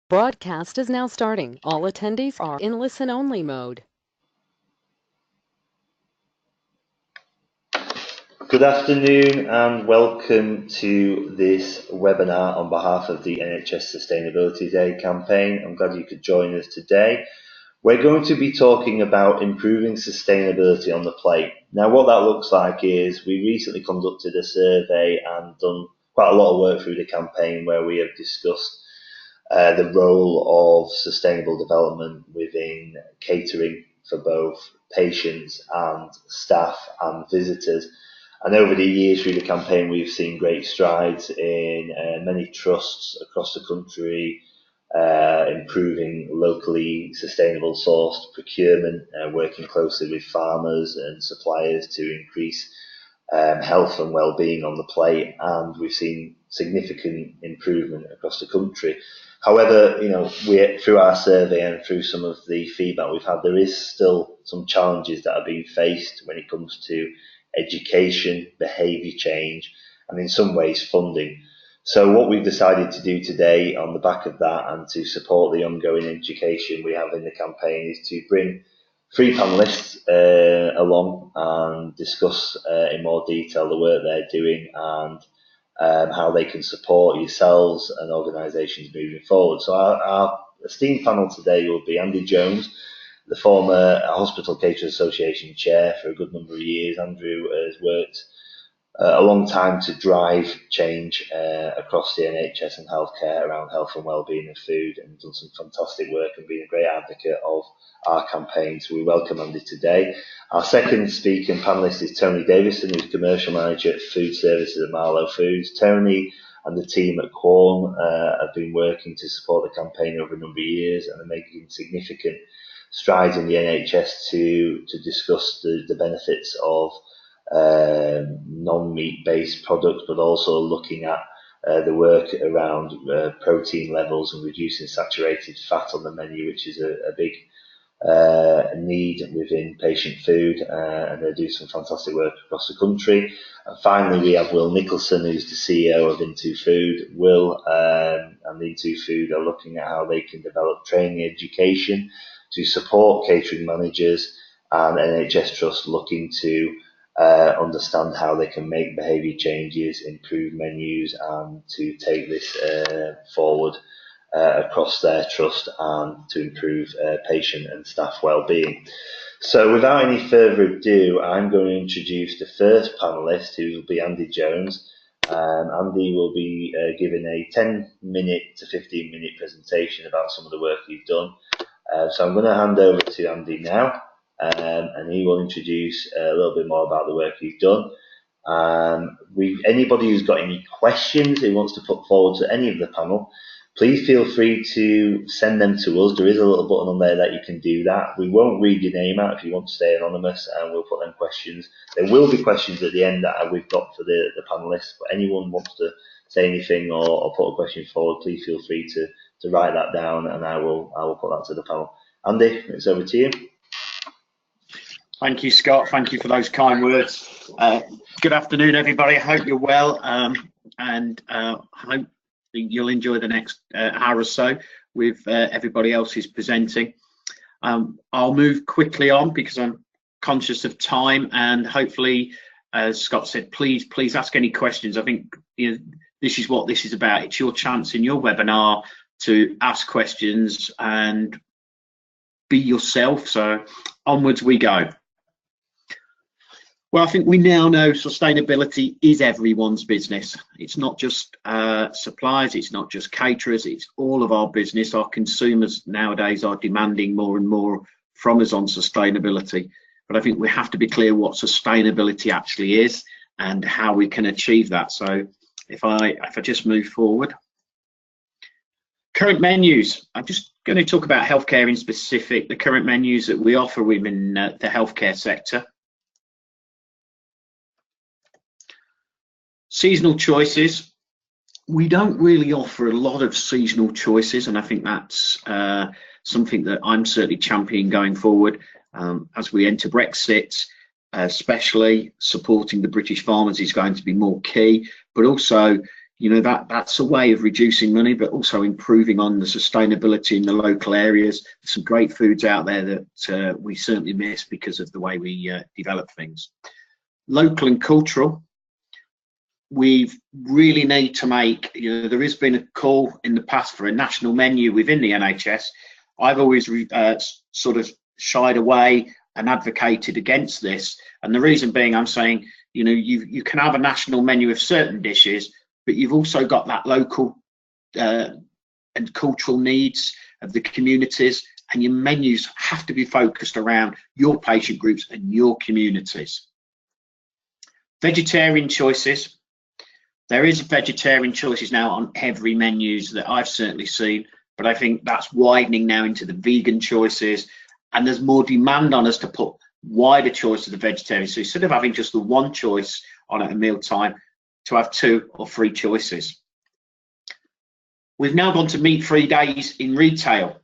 Broadcast is now starting. All attendees are in listen-only mode. Good afternoon and welcome to this webinar on behalf of the NHS Sustainability Day campaign. I'm glad you could join us today. We're going to be talking about improving sustainability on the plate. Now, what that looks like is we recently conducted a survey and done quite a lot of work through the campaign where we have discussed the role of sustainable development within catering for both patients and staff and visitors. And over the years through the campaign, we've seen great strides in many trusts across the country, improving locally sustainable sourced procurement, working closely with farmers and suppliers to increase health and well-being on the plate, and we've seen significant improvement across the country. However, through our survey and through some of the feedback we've had, there is still some challenges that are being faced when it comes to education, behaviour change, and in some ways funding. So what we've decided to do today on the back of that and to support the ongoing education we have in the campaign is to bring three panellists along and discuss in more detail the work they're doing and how they can support yourselves and organisations moving forward. So our esteemed panel today will be Andy Jones, the former Hospital Caterers Association chair for a good number of years. Andrew has worked a long time to drive change across the NHS and healthcare around health and wellbeing of food, and done some fantastic work and been a great advocate of our campaign. So we welcome Andy today. Our second speaker and panellist is Tony Davison, who's Commercial Manager at Food Services at Marlow Foods. Tony and the team at Quorn have been working to support the campaign over a number of years and are making significant strides in the NHS to discuss the benefits of non-meat based products, but also looking at the work around protein levels and reducing saturated fat on the menu, which is a big need within patient food, and they do some fantastic work across the country. And finally, we have Will Nicholson, who's the CEO of Into Food. Will and Into Food are looking at how they can develop training education to support catering managers and NHS trusts looking to understand how they can make behaviour changes, improve menus, and to take this forward across their trust and to improve patient and staff well-being. So without any further ado, I'm going to introduce the first panellist, who will be Andy Jones. Andy will be giving a 10-minute to 15-minute presentation about some of the work he's done. So I'm going to hand over to Andy now, and he will introduce a little bit more about the work he's done. Anybody who's got any questions he wants to put forward to any of the panel, please feel free to send them to us. There is a little button on there that you can do that. We won't read your name out if you want to stay anonymous, and we'll put them questions. There will be questions at the end that we've got for the panellists, but anyone wants to say anything or put a question forward, please feel free to write that down, and I will put that to the panel. Andy, it's over to you. Thank you, Scott. Thank you for those kind words. Good afternoon, everybody. I hope you're well, and I hope you'll enjoy the next hour or so with everybody else who's presenting. I'll move quickly on because I'm conscious of time, and hopefully, as Scott said, please ask any questions. I think this is what this is about. It's your chance in your webinar to ask questions and be yourself. So onwards we go. Well, I think we now know sustainability is everyone's business. It's not just suppliers, it's not just caterers, it's all of our business. Our consumers nowadays are demanding more and more from us on sustainability. But I think we have to be clear what sustainability actually is and how we can achieve that. So if I just move forward. Current menus. I'm just going to talk about healthcare in specific, the current menus that we offer within the healthcare sector. Seasonal choices. We don't really offer a lot of seasonal choices, and I think that's something that I'm certainly championing going forward. As we enter Brexit, especially supporting the British farmers is going to be more key, but also You know, that's a way of reducing money, but also improving on the sustainability in the local areas. There's some great foods out there that we certainly miss because of the way we develop things. Local and cultural. We really need to make, you know, there has been a call in the past for a national menu within the NHS. I've always sort of shied away and advocated against this. And the reason being, I'm saying, you know, you can have a national menu of certain dishes, but you've also got that local and cultural needs of the communities, and your menus have to be focused around your patient groups and your communities. Vegetarian choices. There is vegetarian choices now on every menus that I've certainly seen, but I think that's widening now into the vegan choices, and there's more demand on us to put wider choices of vegetarian. So instead of having just the one choice on at a meal time, to have 2 or 3 choices. We've now gone to meat-free days in retail.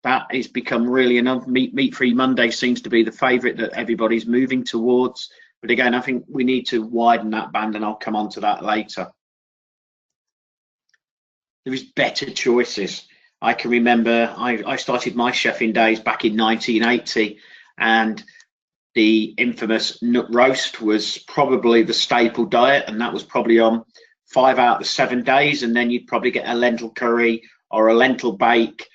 That has become really enough. Meat-free Monday seems to be the favourite that everybody's moving towards. But again, I think we need to widen that band, and I'll come on to that later. There is better choices. I can remember I started my chefing days back in 1980, and the infamous nut roast was probably the staple diet, and that was probably on 5 out of the 7 days, and then you'd probably get a lentil curry or a lentil bake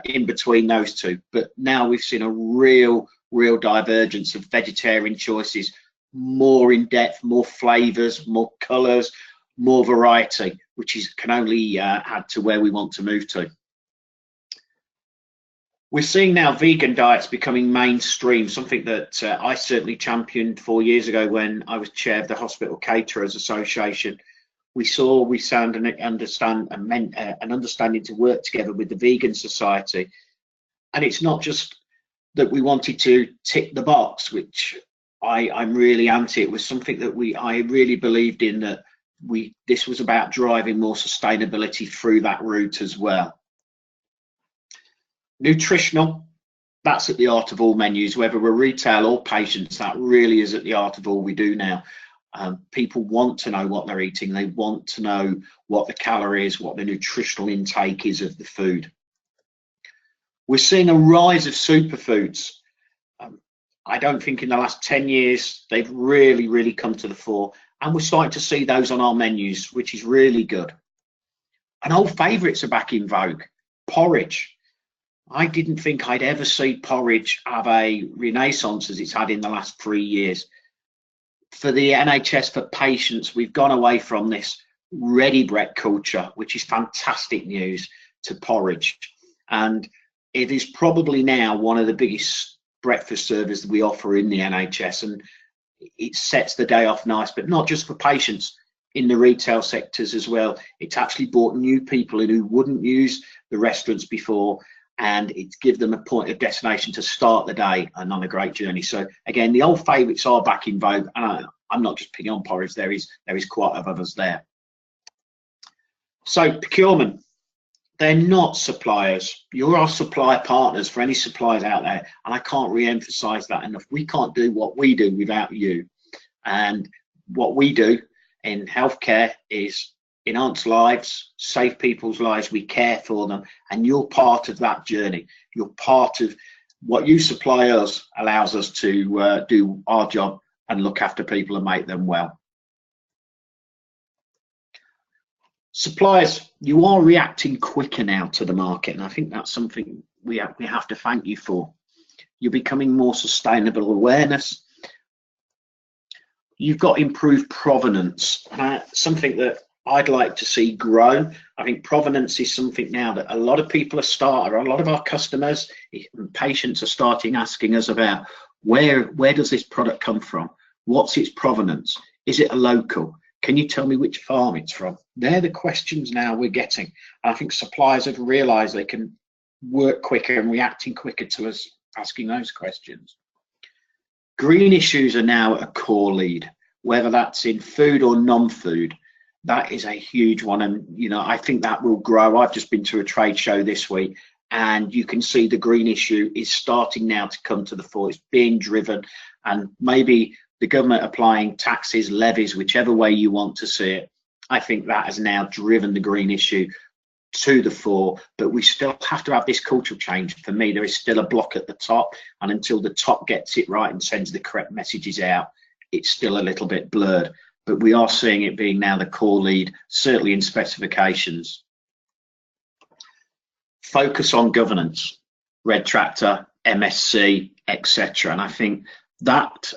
in between those two. But now we've seen a real divergence of vegetarian choices, more in depth, more flavors, more colors, more variety, which can only add to where we want to move to. We're seeing now vegan diets becoming mainstream, something that I certainly championed 4 years ago when I was chair of the Hospital Caterers Association. We sound and understand an understanding to work together with the Vegan Society, and it's not just that we wanted to tick the box, which I'm really anti. It was something that I really believed in, that this was about driving more sustainability through that route as well. Nutritional, that's at the heart of all menus, whether we're retail or patients. That really is at the heart of all we do now. People want to know what they're eating. They want to know what the calories, what the nutritional intake is of the food. We're seeing a rise of superfoods. I don't think in the last 10 years they've really come to the fore, and we're starting to see those on our menus, which is really good. And old favourites are back in vogue. Porridge. I didn't think I'd ever see porridge have a renaissance as it's had in the last 3 years. For the NHS, for patients, we've gone away from this ready bread culture, which is fantastic news, to porridge. And it is probably now one of the biggest breakfast services we offer in the NHS, and it sets the day off nice, but not just for patients, in the retail sectors as well. It's actually brought new people in who wouldn't use the restaurants before, and it's give them a point of destination to start the day and on a great journey. So again, the old favourites are back in vogue, and I'm not just picking on porridge. There is quite a others there. So procurement, they're not suppliers. You're our supplier partners for any suppliers out there, and I can't re-emphasise that enough. We can't do what we do without you, and what we do in healthcare is enhance lives, save people's lives. We care for them, and you're part of that journey. You're part of what you supply us, allows us to do our job and look after people and make them well. Suppliers, you are reacting quicker now to the market, and I think that's something we have to thank you for. You're becoming more sustainable awareness. You've got improved provenance, something that I'd like to see grow. I think provenance is something now that a lot of people a lot of our customers and patients are starting asking us about. Where does this product come from? What's its provenance? Is it a local? Can you tell me which farm it's from? They're the questions now we're getting. And I think suppliers have realised they can work quicker and reacting quicker to us asking those questions. Green issues are now a core lead, whether that's in food or non-food. That is a huge one, and you know, I think that will grow. I've just been to a trade show this week, and you can see the green issue is starting now to come to the fore. It's being driven, and maybe the government applying taxes, levies, whichever way you want to see it, I think that has now driven the green issue to the fore, but we still have to have this cultural change. For me, there is still a block at the top, and until the top gets it right and sends the correct messages out, it's still a little bit blurred. But we are seeing it being now the core lead, certainly in specifications. Focus on governance, Red Tractor, MSC, etc. And I think that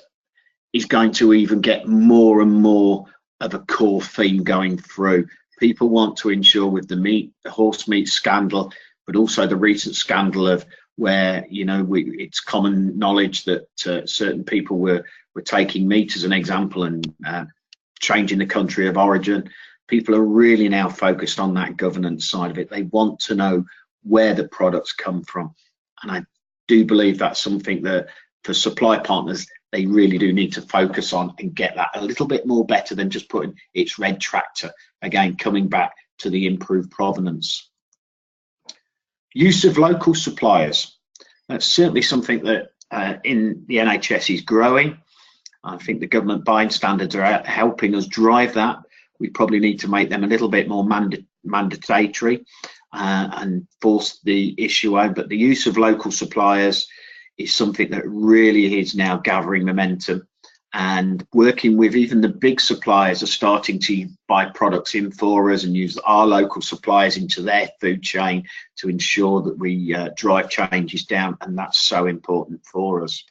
is going to even get more and more of a core theme going through. People want to ensure with the horse meat scandal, but also the recent scandal of where, you know, it's common knowledge that certain people were taking meat as an example and changing the country of origin. People are really now focused on that governance side of it. They want to know where the products come from. And I do believe that's something that for supply partners, they really do need to focus on and get that a little bit more better than just putting it's Red Tractor. Again, coming back to the improved provenance. Use of local suppliers. That's certainly something that in the NHS is growing. I think the government buying standards are helping us drive that. We probably need to make them a little bit more mandatory and force the issue out. But the use of local suppliers is something that really is now gathering momentum, and working with even the big suppliers are starting to buy products in for us and use our local suppliers into their food chain to ensure that we drive changes down, and that's so important for us.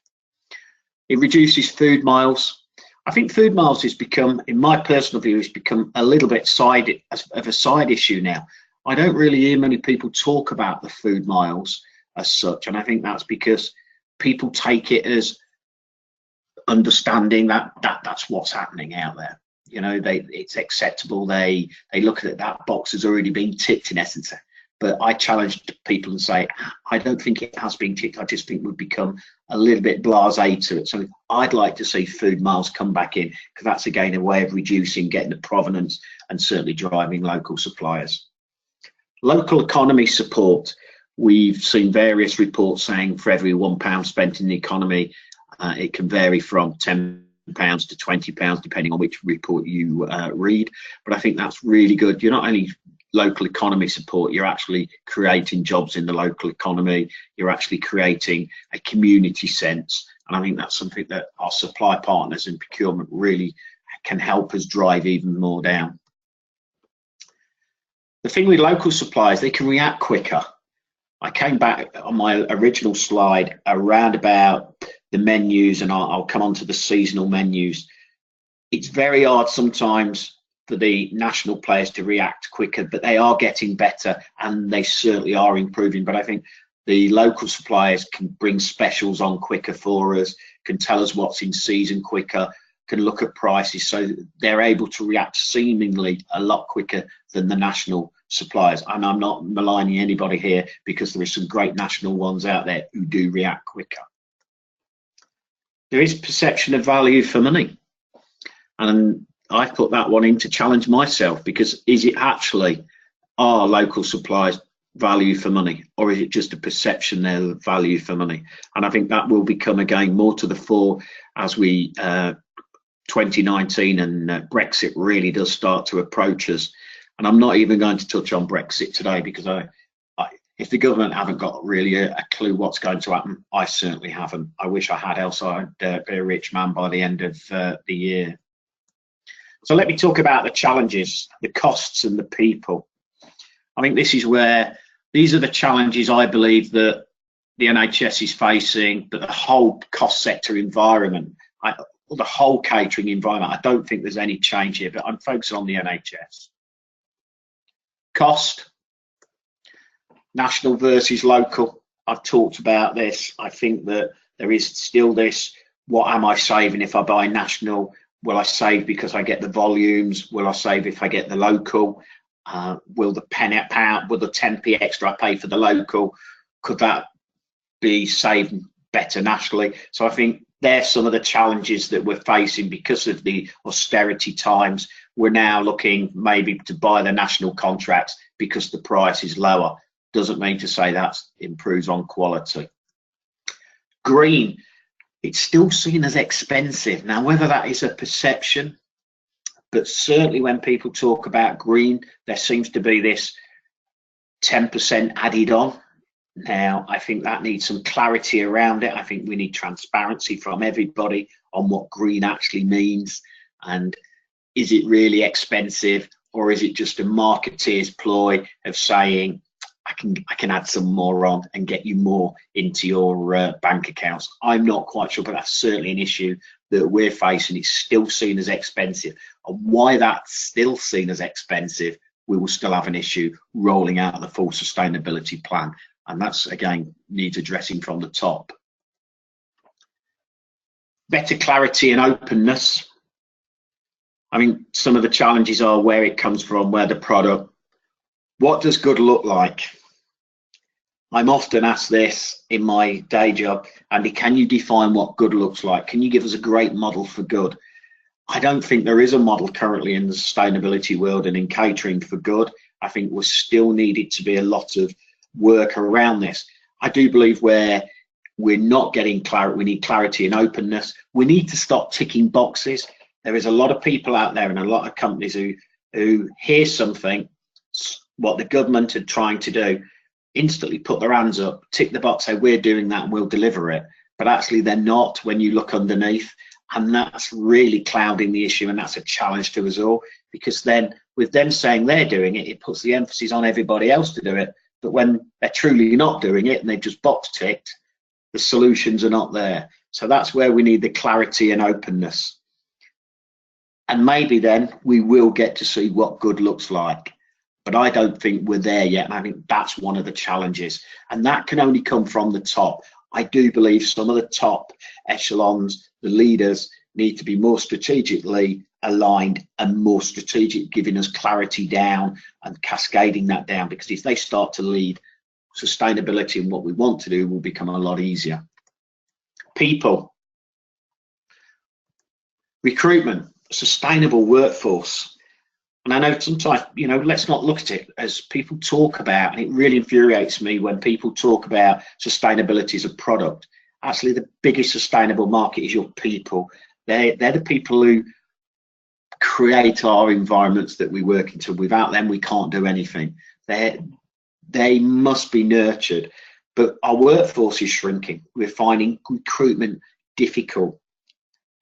It reduces food miles. I think food miles has become, in my personal view, has become a little bit of a side issue now. I don't really hear many people talk about the food miles as such, and I think that's because people take it as understanding that's what's happening out there. You know, it's acceptable. They look at it, that box has already been ticked in essence. But I challenge people and say, I don't think it has been ticked. I just think we've become a little bit blasé to it. So I'd like to see food miles come back in, because that's again a way of reducing, getting the provenance, and certainly driving local suppliers. Local economy support. We've seen various reports saying for every £1 spent in the economy, it can vary from £10 to £20, depending on which report you read. But I think that's really good. You're not only local economy support, you're actually creating jobs in the local economy. You're actually creating a community sense. And I think that's something that our supply partners in procurement really can help us drive even more down. The thing with local suppliers, they can react quicker. I came back on my original slide around about the menus, and I'll come on to the seasonal menus. It's very hard sometimes for the national players to react quicker, but they are getting better and they certainly are improving. But I think the local suppliers can bring specials on quicker for us, can tell us what's in season quicker, can look at prices, so they're able to react seemingly a lot quicker than the national suppliers. And I'm not maligning anybody here, because there are some great national ones out there who do react quicker. There is perception of value for money, and I put that one in to challenge myself, because is it actually our local suppliers value for money, or is it just a perception they're value for money? And I think that will become again more to the fore as we 2019 and Brexit really does start to approach us. And I'm not even going to touch on Brexit today, because if the government haven't got really a clue what's going to happen, I certainly haven't. I wish I had, else I'd be a rich man by the end of the year. So let me talk about the challenges, the costs and the people. I think this is where, these are the challenges I believe that the NHS is facing, but the whole cost sector environment, the whole catering environment. I don't think there's any change here, but I'm focusing on the NHS. Cost, national versus local. I've talked about this. I think that there is still this, what am I saving if I buy national? Will I save because I get the volumes? Will I save if I get the local? Will the £10, will the 10p extra I pay for the local, could that be saved better nationally? So I think there's some of the challenges that we're facing because of the austerity times. We're now looking maybe to buy the national contracts because the price is lower. Doesn't mean to say that improves on quality. Green, it's still seen as expensive. Now, whether that is a perception, But certainly when people talk about green, there seems to be this 10% added on. Now, I think that needs some clarity around it. I think we need transparency from everybody on what green actually means, and is it really expensive, or is it just a marketeer's ploy of saying I can add some more on and get you more into your bank accounts. I'm not quite sure, but that's certainly an issue that we're facing. It's still seen as expensive, and why that's still seen as expensive, we will still have an issue rolling out the full sustainability plan, and that's again needs addressing from the top. Better clarity and openness. I mean, some of the challenges are where it comes from, where the product. What does good look like? I'm often asked this in my day job, Andy, can you define what good looks like? Can you give us a great model for good? I don't think there is a model currently in the sustainability world and in catering for good. I think we're still needed to be a lot of work around this. I do believe where we're not getting clarity, we need clarity and openness. We need to stop ticking boxes. There is a lot of people out there and a lot of companies who hear something, what the government are trying to do, instantly put their hands up, tick the box, say we're doing that and we'll deliver it. But actually they're not when you look underneath, and that's really clouding the issue, and that's a challenge to us all, because then with them saying they're doing it, it puts the emphasis on everybody else to do it. But when they're truly not doing it and they've just box ticked, the solutions are not there. So that's where we need the clarity and openness. And maybe then we will get to see what good looks like. But I don't think we're there yet, and I think that's one of the challenges, and that can only come from the top. I do believe some of the top echelons, the leaders, need to be more strategically aligned and more strategic, giving us clarity down and cascading that down, because if they start to lead, sustainability and what we want to do will become a lot easier. People, recruitment, sustainable workforce. And I know sometimes, you know, let's not look at it as people talk about, and it really infuriates me when people talk about sustainability as a product. Actually, the biggest sustainable market is your people. They're the people who create our environments that we work into. Without them, we can't do anything. They must be nurtured. But our workforce is shrinking. We're finding recruitment difficult.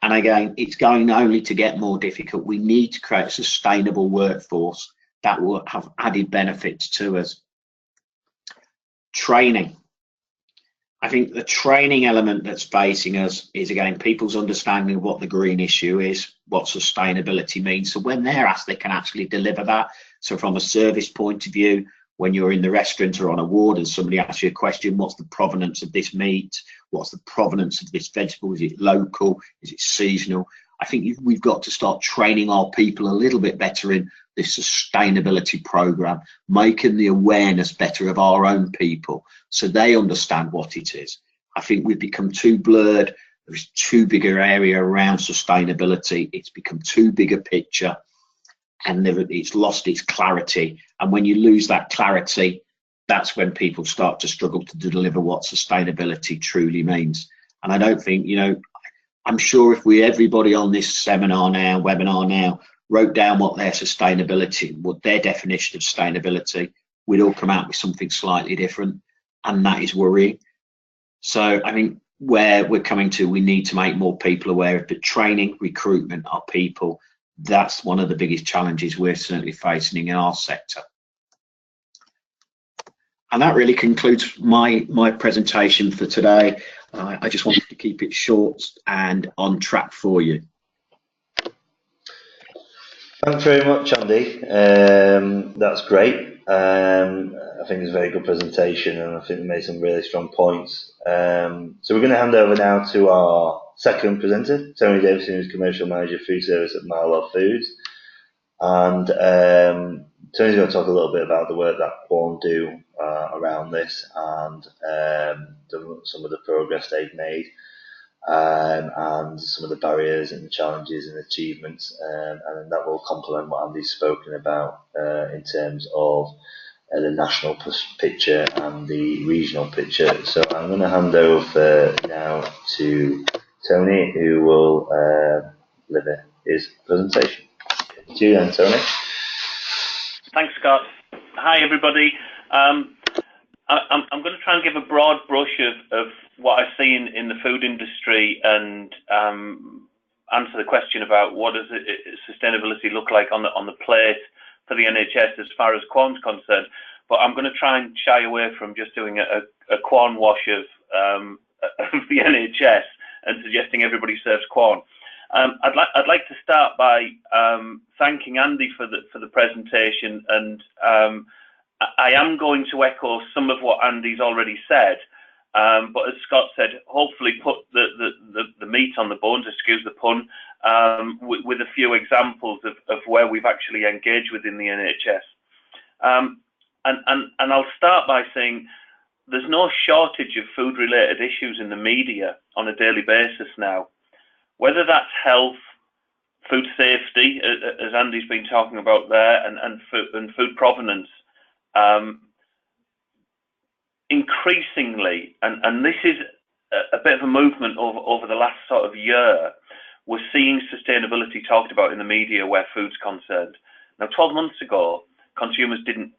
And again, it's going only to get more difficult. We need to create a sustainable workforce that will have added benefits to us. Training. I think the training element that's facing us is, again, people's understanding of what the green issue is, what sustainability means. So when they're asked, they can actually deliver that. So from a service point of view, when you're in the restaurant or on a ward and somebody asks you a question, what's the provenance of this meat? What's the provenance of this vegetable? Is it local? Is it seasonal? I think we've got to start training our people a little bit better in this sustainability program, making the awareness better of our own people so they understand what it is. I think we've become too blurred. There's too big an area around sustainability. It's become too big a picture, and it's lost its clarity. And when you lose that clarity, that's when people start to struggle to deliver what sustainability truly means. And I don't think, you know, I'm sure if everybody on this webinar now, wrote down what their sustainability, what their definition of sustainability, we'd all come out with something slightly different, and that is worrying. So I think where we're coming to, we need to make more people aware of the training, recruitment, our people. That's one of the biggest challenges we're certainly facing in our sector. And that really concludes my presentation for today. I just wanted to keep it short and on track for you. Thanks very much, Andy. That's great. I think it's a very good presentation, and I think we made some really strong points. So we're going to hand over now to our second presenter, Tony Davison, who's Commercial Manager Food Service at Marwell Foods. And Tony's going to talk a little bit about the work that Quorn do around this, and some of the progress they've made, and some of the barriers and the challenges and achievements, and that will complement what Andy's spoken about in terms of the national picture and the regional picture. So I'm going to hand over now to Tony, who will deliver his presentation. To you then, Tony. Thanks, Scott. Hi, everybody. I'm going to try and give a broad brush of what I see in the food industry and answer the question about what does sustainability look like on the plate for the NHS as far as Quorn's concerned. But I'm going to try and shy away from just doing a Quorn wash of the NHS and suggesting everybody serves Quorn. I'd like to start by thanking Andy for the presentation, and I am going to echo some of what Andy's already said, but as Scott said, hopefully put the meat on the bones, excuse the pun, with a few examples of where we've actually engaged within the NHS. And I'll start by saying there's no shortage of food-related issues in the media on a daily basis now, whether that's health, food safety, as Andy's been talking about there, and food provenance. Increasingly, and this is a bit of a movement over the last sort of year, we're seeing sustainability talked about in the media where food's concerned. Now, 12 months ago, consumers didn't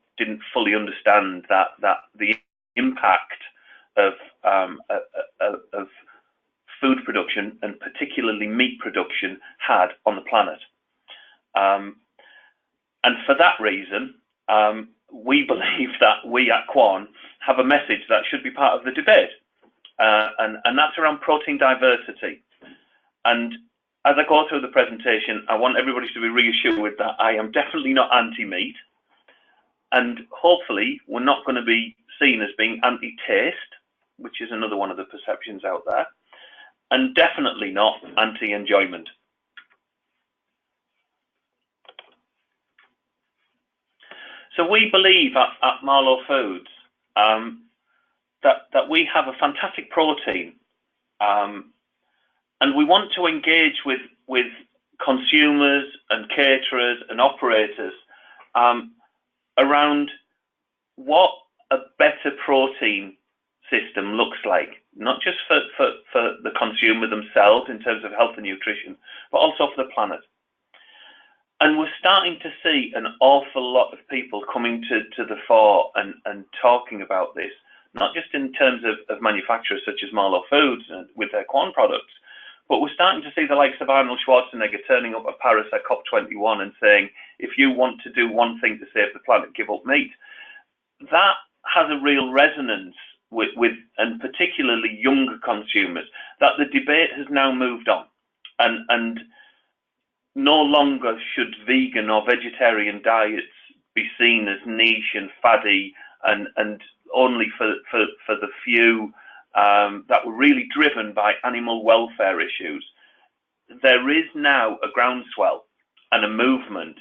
fully understand that the impact of food production, and particularly meat production, had on the planet. And for that reason, we believe that we at Quorn have a message that should be part of the debate, and that's around protein diversity. And as I go through the presentation, I want everybody to be reassured that I am definitely not anti-meat, and hopefully we're not going to be seen as being anti-taste, which is another one of the perceptions out there, and definitely not anti-enjoyment. So we believe at Marlow Foods that we have a fantastic protein, and we want to engage with consumers and caterers and operators around what a better protein system looks like, not just for the consumer themselves in terms of health and nutrition, but also for the planet. And we're starting to see an awful lot of people coming to the fore and talking about this, not just in terms of manufacturers such as Marlow Foods with their Quorn products, but we're starting to see the likes of Arnold Schwarzenegger turning up at Paris at COP21 and saying, if you want to do one thing to save the planet, give up meat. That has a real resonance with and particularly younger consumers, that the debate has now moved on, and no longer should vegan or vegetarian diets be seen as niche and faddy and only for the few that were really driven by animal welfare issues. There is now a groundswell and a movement,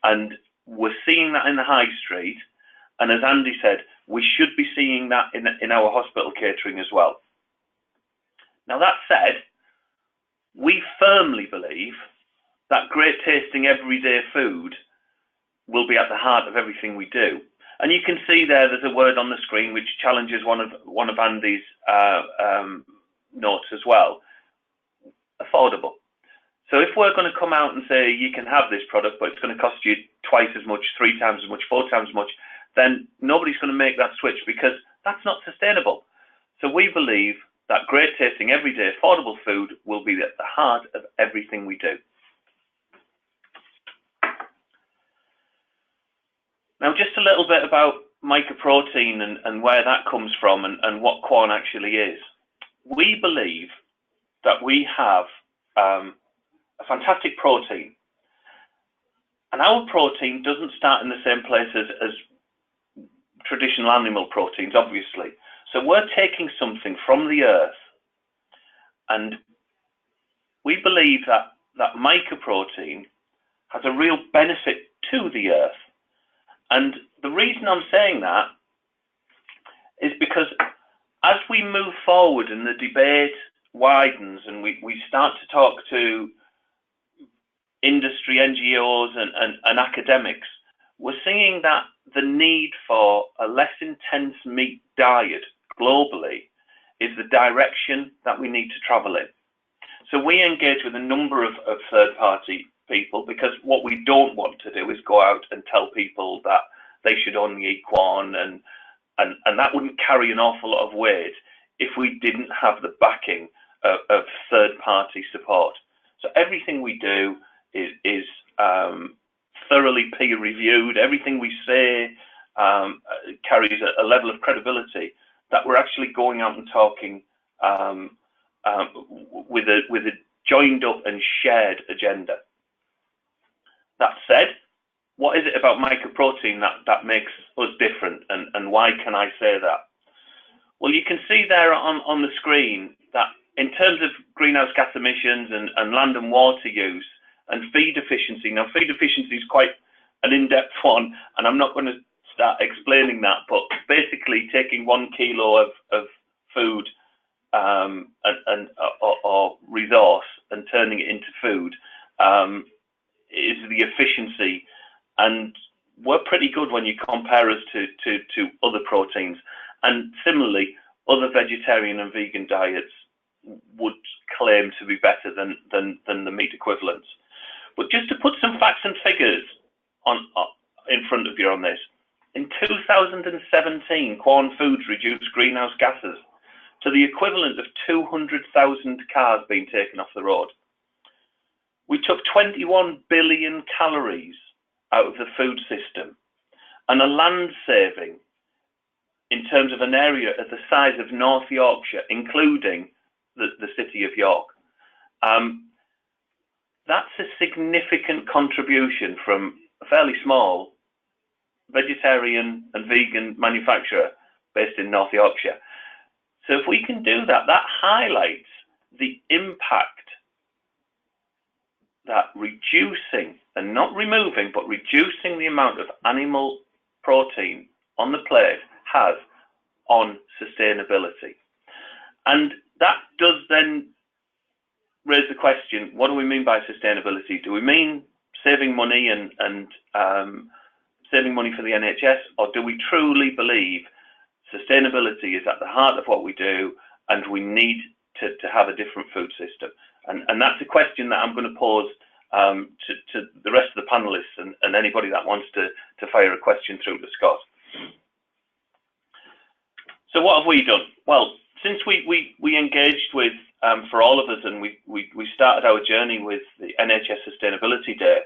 and we're seeing that in the high street, and as Andy said, we should be seeing that in our hospital catering as well. Now, that said, we firmly believe that great tasting everyday food will be at the heart of everything we do. And you can see there's a word on the screen which challenges one of Andy's notes as well: affordable. So if we're going to come out and say you can have this product, but it's going to cost you twice as much, 3 times as much, 4 times as much, then nobody's going to make that switch, because that's not sustainable. So we believe that great tasting everyday affordable food will be at the heart of everything we do. Now, just a little bit about mycoprotein and where that comes from and what Quorn actually is. We believe that we have a fantastic protein, and our protein doesn't start in the same place as traditional animal proteins, obviously. So we're taking something from the earth, and we believe that mycoprotein has a real benefit to the earth. And the reason I'm saying that is because as we move forward and the debate widens and we start to talk to industry, NGOs and academics, we're seeing that the need for a less intense meat diet globally is the direction that we need to travel in. So we engage with a number of third-party people, because what we don't want to do is go out and tell people that they should only eat Quorn, and that wouldn't carry an awful lot of weight if we didn't have the backing of third-party support. So everything we do is thoroughly peer-reviewed. Everything we say carries a level of credibility that we're actually going out and talking with a joined up and shared agenda. That said, what is it about mycoprotein that makes us different, and why can I say that? Well, you can see there on the screen that in terms of greenhouse gas emissions and land and water use and feed efficiency. Now, feed efficiency is quite an in-depth one, and I'm not going to start explaining that, but basically taking 1 kilo of food or resource and turning it into food is the efficiency, and we're pretty good when you compare us to other proteins. And similarly, other vegetarian and vegan diets would claim to be better than the meat equivalents. But just to put some facts and figures in front of you on this, in 2017, Quorn Foods reduced greenhouse gases to the equivalent of 200,000 cars being taken off the road. We took 21 billion calories out of the food system, and a land saving in terms of an area of the size of North Yorkshire, including the city of York. That's a significant contribution from a fairly small vegetarian and vegan manufacturer based in North Yorkshire. So if we can do that, that highlights the impact that reducing, and not removing, but reducing the amount of animal protein on the plate has on sustainability. And that does then raise the question, what do we mean by sustainability? Do we mean saving money and saving money for the NHS, or do we truly believe sustainability is at the heart of what we do and we need to have a different food system? And that's a question that I'm going to pose to the rest of the panelists and anybody that wants to fire a question through to Scott. So what have we done? Well, since we engaged with, for all of us, and we started our journey with the NHS Sustainability Day,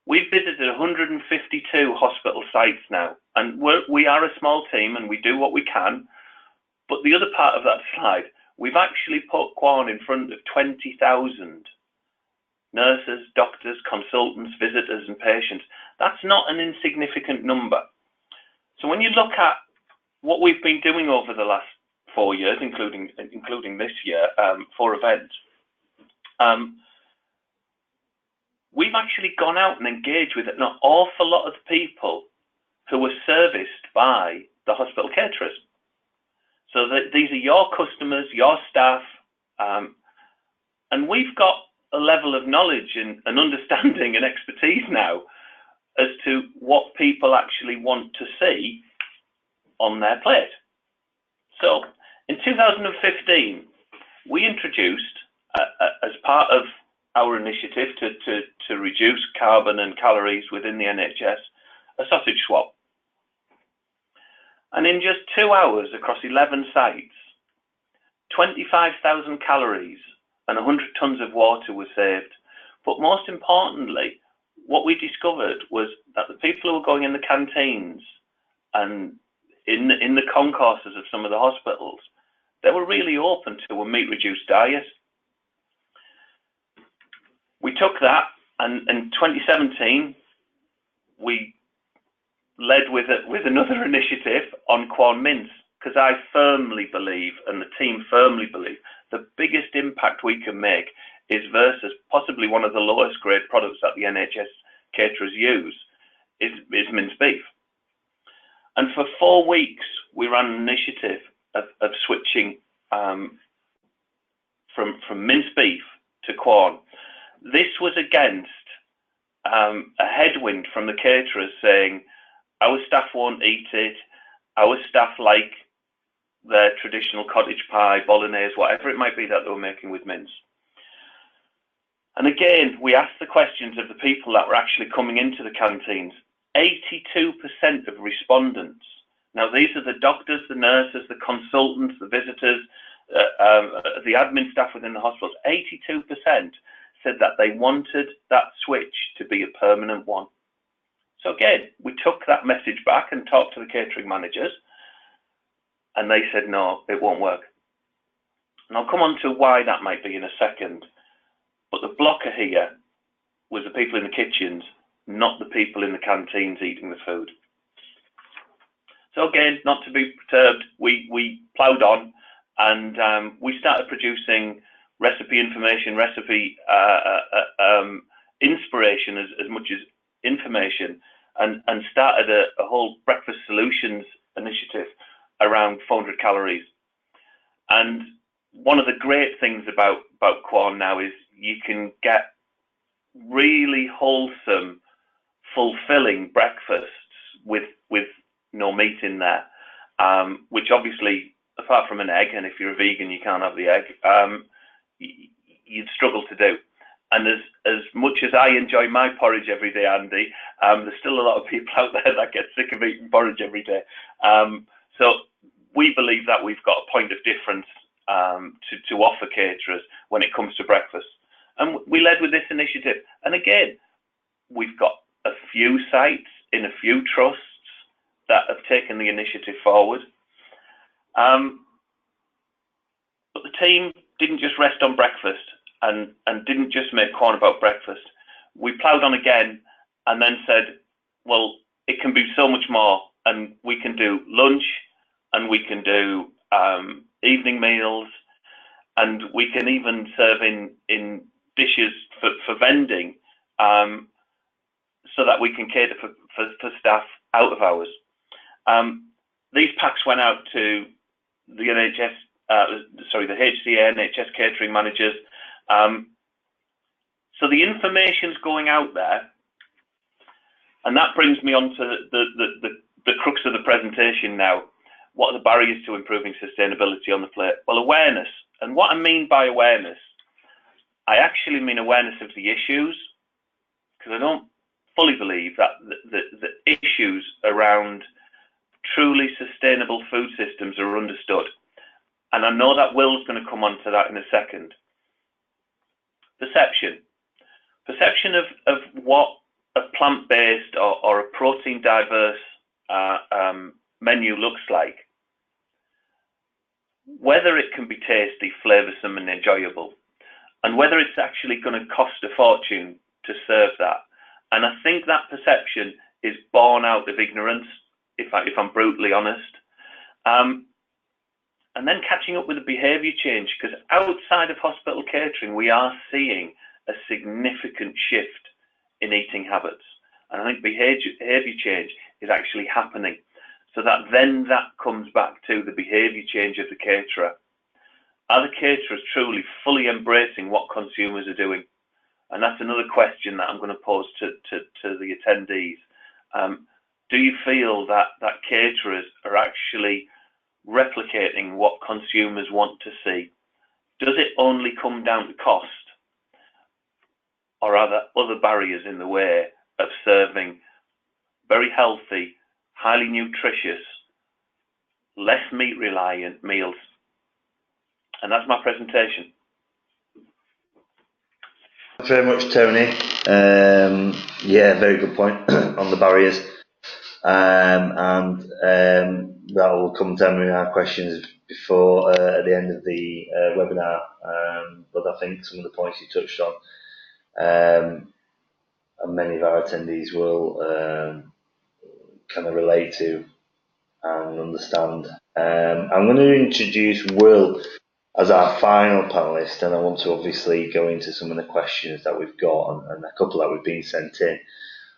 we've visited 152 hospital sites now, and we are a small team and we do what we can. But the other part of that slide, we've actually put Quorn in front of 20,000 nurses, doctors, consultants, visitors and patients. That's not an insignificant number. So when you look at what we've been doing over the last 4 years, including this year, 4 events, we've actually gone out and engaged with an awful lot of people who were serviced by the hospital caterers. So these are your customers, your staff, and we've got a level of knowledge and understanding and expertise now as to what people actually want to see on their plate. So in 2015, we introduced, as part of our initiative to reduce carbon and calories within the NHS, a sausage swap. And in just 2 hours across 11 sites, 25,000 calories and 100 tons of water were saved. But most importantly, what we discovered was that the people who were going in the canteens and in the concourses of some of the hospitals, they were really open to a meat-reduced diet. We took that, and in 2017, we led with another initiative on Quorn mince, because I firmly believe, and the team firmly believe, the biggest impact we can make is versus possibly one of the lowest grade products that the NHS caterers use is minced beef. And for 4 weeks, we ran an initiative of switching from minced beef to Quorn. This was against a headwind from the caterers saying, our staff won't eat it, our staff like their traditional cottage pie, bolognese, whatever it might be that they were making with mince. And again, we asked the questions of the people that were actually coming into the canteens. 82% of respondents, now these are the doctors, the nurses, the consultants, the visitors, the admin staff within the hospitals, 82% said that they wanted that switch to be a permanent one. So again, we took that message back and talked to the catering managers, and they said, no, it won't work. And I'll come on to why that might be in a second. But the blocker here was the people in the kitchens, not the people in the canteens eating the food. So again, not to be perturbed, we ploughed on, and we started producing recipe information, recipe inspiration as much as information, and started a whole breakfast solutions initiative around 400 calories. And one of the great things about Quorn now is you can get really wholesome, fulfilling breakfasts with no meat in there, which obviously, apart from an egg, and if you're a vegan you can't have the egg, you'd struggle to do. And as much as I enjoy my porridge every day, Andy, there's still a lot of people out there that get sick of eating porridge every day. So we believe that we've got a point of difference to offer caterers when it comes to breakfast. And we led with this initiative. And again, we've got a few sites in a few trusts that have taken the initiative forward. But the team didn't just rest on breakfast and didn't just make Quorn about breakfast. We ploughed on again and then said, well, it can be so much more, and we can do lunch, and we can do evening meals, and we can even serve in dishes for vending, so that we can cater for staff out of hours. These packs went out to the NHS, the HCA, NHS catering managers. So the information's going out there, and that brings me on to the crux of the presentation now. What are the barriers to improving sustainability on the plate? Well, awareness. And what I mean by awareness, I actually mean awareness of the issues, because I don't fully believe that the issues around truly sustainable food systems are understood. And I know that Will's going to come on to that in a second. Perception. Perception of what a plant-based or a protein-diverse menu looks like. Whether it can be tasty, flavoursome and enjoyable, and whether it's actually going to cost a fortune to serve that. And I think that perception is born out of ignorance, if I'm brutally honest. And then catching up with the behaviour change, because outside of hospital catering, we are seeing a significant shift in eating habits. And I think behaviour change is actually happening. So that comes back to the behaviour change of the caterer. Are the caterers truly fully embracing what consumers are doing? And that's another question that I'm going to pose to the attendees. Do you feel that caterers are actually replicating what consumers want to see? Does it only come down to cost? Or are there other barriers in the way of serving very healthy, highly nutritious, less meat reliant meals? And that's my presentation. Thanks very much, Tony. Yeah, very good point on the barriers. That will come to me our questions before at the end of the webinar. But I think some of the points you touched on, and many of our attendees will kind of relate to and understand. I'm going to introduce Will as our final panellist, and I want to obviously go into some of the questions that we've got and a couple that we've been sent in.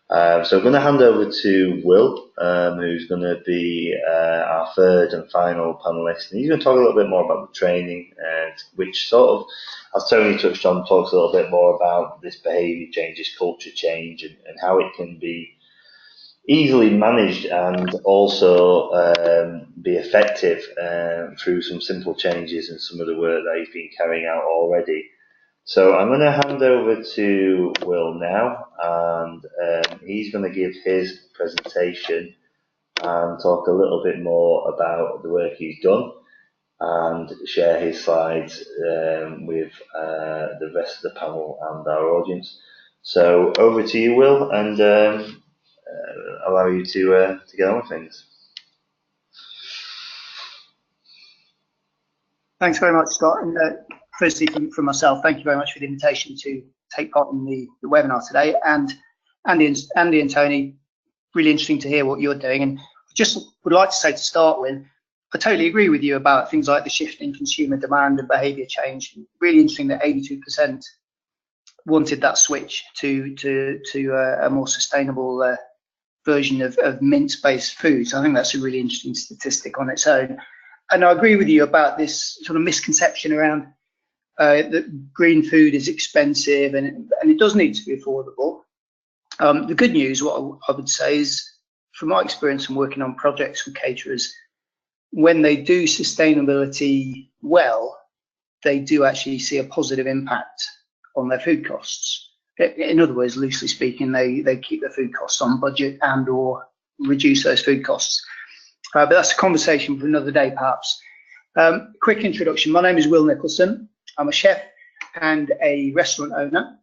So I'm going to hand over to Will, who's going to be our third and final panellist. And he's going to talk a little bit more about the training, which sort of, as Tony touched on, talks a little bit more about this behaviour change, this culture change, and how it can be easily managed and also be effective through some simple changes and some of the work that he's been carrying out already So I'm going to hand over to Will now, and he's going to give his presentation and talk a little bit more about the work he's done and share his slides with the rest of the panel and our audience. So over to you, Will, and allow you to get on with things. Thanks very much, Scott. And firstly, from myself, thank you very much for the invitation to take part in the webinar today. And Andy and Tony, really interesting to hear what you're doing. And just would like to say to start with, I totally agree with you about things like the shift in consumer demand and behaviour change. Really interesting that 82% wanted that switch to a more sustainable version of mint-based foods. I think that's a really interesting statistic on its own. And I agree with you about this sort of misconception around that green food is expensive and it does need to be affordable. The good news, what I would say is, from my experience from working on projects with caterers, when they do sustainability well, they do actually see a positive impact on their food costs. In other words, loosely speaking, they keep their food costs on budget and or reduce those food costs. But that's a conversation for another day, perhaps. Quick introduction. My name is Will Nicholson. I'm a chef and a restaurant owner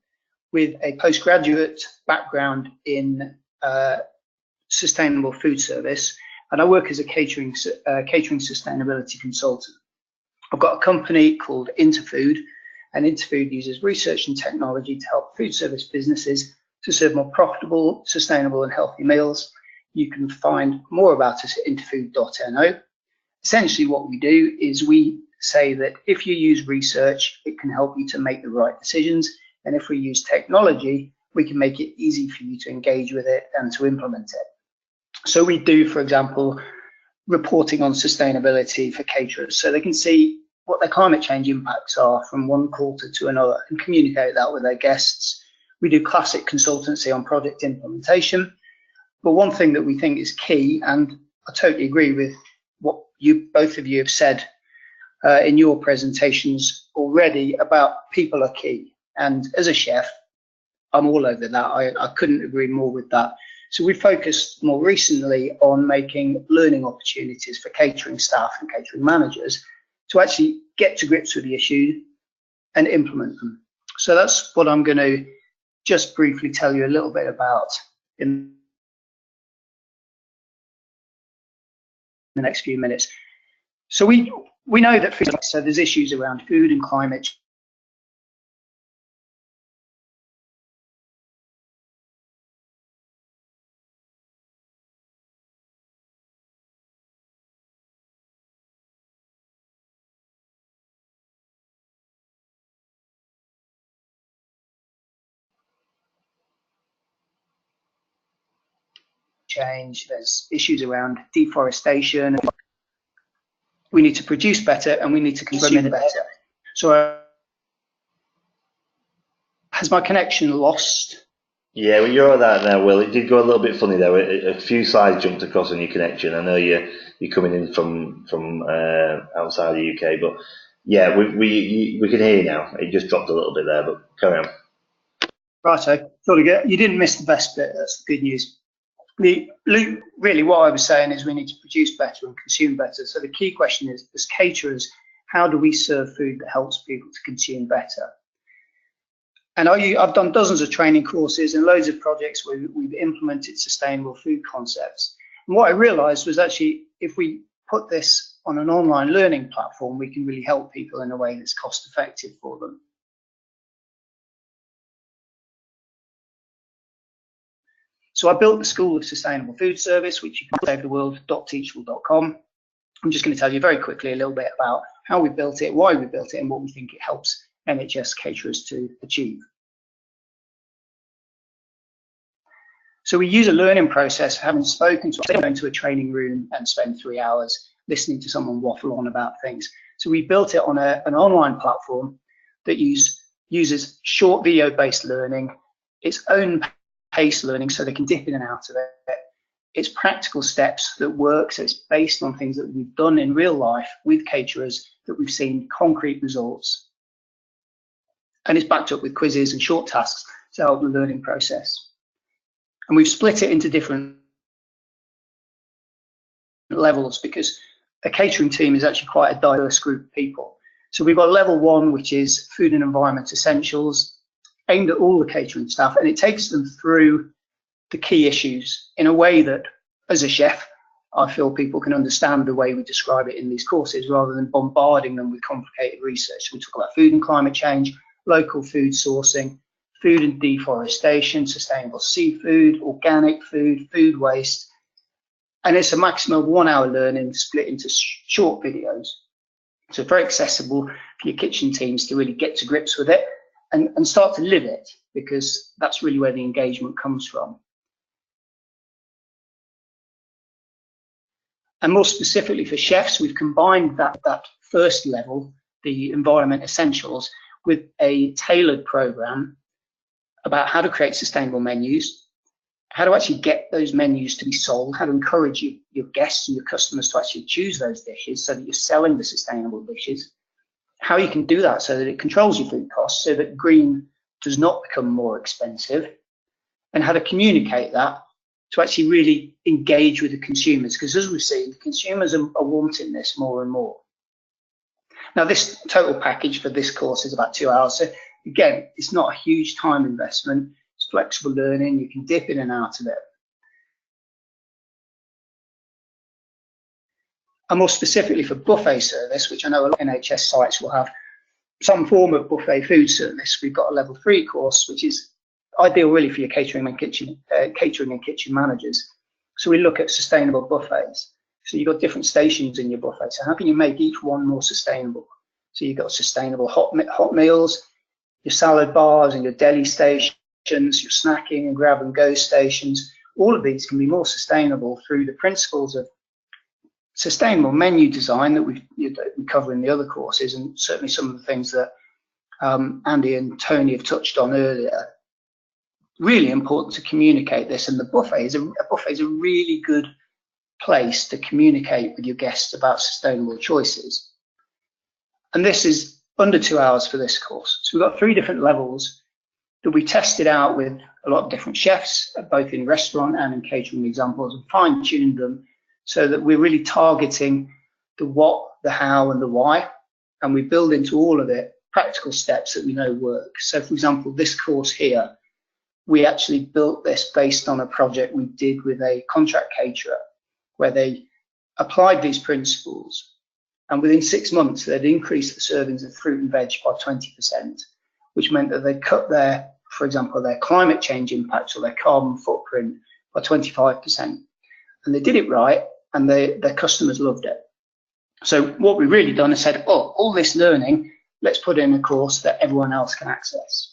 with a postgraduate background in sustainable food service, and I work as a catering sustainability consultant. I've got a company called Interfood, and Interfood uses research and technology to help food service businesses to serve more profitable, sustainable and healthy meals. You can find more about us at interfood.no. Essentially what we do is we say that if you use research, it can help you to make the right decisions. And if we use technology, we can make it easy for you to engage with it and to implement it. So we do, for example, reporting on sustainability for caterers, so they can see what their climate change impacts are from one quarter to another and communicate that with their guests. We do classic consultancy on project implementation. But one thing that we think is key, and I totally agree with what both of you have said in your presentations already, about people are key. And as a chef, I'm all over that. I couldn't agree more with that. So we focused more recently on making learning opportunities for catering staff and catering managers to actually get to grips with the issue and implement them. So that's what I'm going to just briefly tell you a little bit about in the next few minutes. So we know that so there's issues around food and climate change, there's issues around deforestation. We need to produce better and we need to consume better. So has my connection lost? Yeah, well, you're all that now, Will. It did go a little bit funny there. A few slides jumped across on your connection. I know you're coming in from outside the UK, but yeah, we can hear you now. It just dropped a little bit there, but carry on. Righto. You didn't miss the best bit. That's the good news. Really, what I was saying is we need to produce better and consume better. So the key question is, as caterers, how do we serve food that helps people to consume better? And I've done dozens of training courses and loads of projects where we've implemented sustainable food concepts. And what I realized was actually, if we put this on an online learning platform, we can really help people in a way that's cost effective for them. So I built the School of Sustainable Food Service, which you can save the world.teachable.com. I'm just going to tell you very quickly a little bit about how we built it, why we built it, and what we think it helps NHS caterers to achieve. So we use a learning process, having spoken to go into a training room and spend 3 hours listening to someone waffle on about things. So we built it on an online platform that uses short video-based learning, its own pace learning, so they can dip in and out of it. It's practical steps that work, so it's based on things that we've done in real life with caterers that we've seen concrete results. and it's backed up with quizzes and short tasks to help the learning process. And we've split it into different levels because a catering team is actually quite a diverse group of people. So we've got level 1, which is food and environment essentials, aimed at all the catering staff, and it takes them through the key issues in a way that, as a chef, I feel people can understand the way we describe it in these courses rather than bombarding them with complicated research. We talk about food and climate change, local food sourcing, food and deforestation, sustainable seafood, organic food, food waste, and it's a maximum of 1 hour learning split into short videos. So very accessible for your kitchen teams to really get to grips with it and start to live it, because that's really where the engagement comes from. And more specifically for chefs, we've combined that first level, the environment essentials, with a tailored program about how to create sustainable menus, how to actually get those menus to be sold, how to encourage your guests and your customers to actually choose those dishes so that you're selling the sustainable dishes, how you can do that so that it controls your food costs so that green does not become more expensive, and how to communicate that to actually really engage with the consumers, because as we've seen, the consumers are wanting this more and more. Now, this total package for this course is about 2 hours. So again, it's not a huge time investment. It's flexible learning. You can dip in and out of it. And more specifically for buffet service, which I know a lot of NHS sites will have some form of buffet food service, we've got a level 3 course, which is ideal really for your catering and kitchen managers. So we look at sustainable buffets. So you've got different stations in your buffet. So how can you make each one more sustainable? So you've got sustainable hot meals, your salad bars and your deli stations, your snacking and grab and go stations. All of these can be more sustainable through the principles of sustainable menu design that we cover in the other courses, and certainly some of the things that Andy and Tony have touched on earlier. Really important to communicate this, and the buffet is a really good place to communicate with your guests about sustainable choices. And this is under 2 hours for this course. So we've got 3 different levels that we tested out with a lot of different chefs, both in restaurant and in catering examples, and fine-tuned them so that we're really targeting the what, the how, and the why, and we build into all of it practical steps that we know work. So, for example, this course here, we actually built this based on a project we did with a contract caterer where they applied these principles, and within 6 months they'd increased the servings of fruit and veg by 20%, which meant that they cut their, for example, their climate change impact or their carbon footprint by 25%. And they did it right, and their customers loved it. So what we've really done is said, oh, all this learning, let's put in a course that everyone else can access.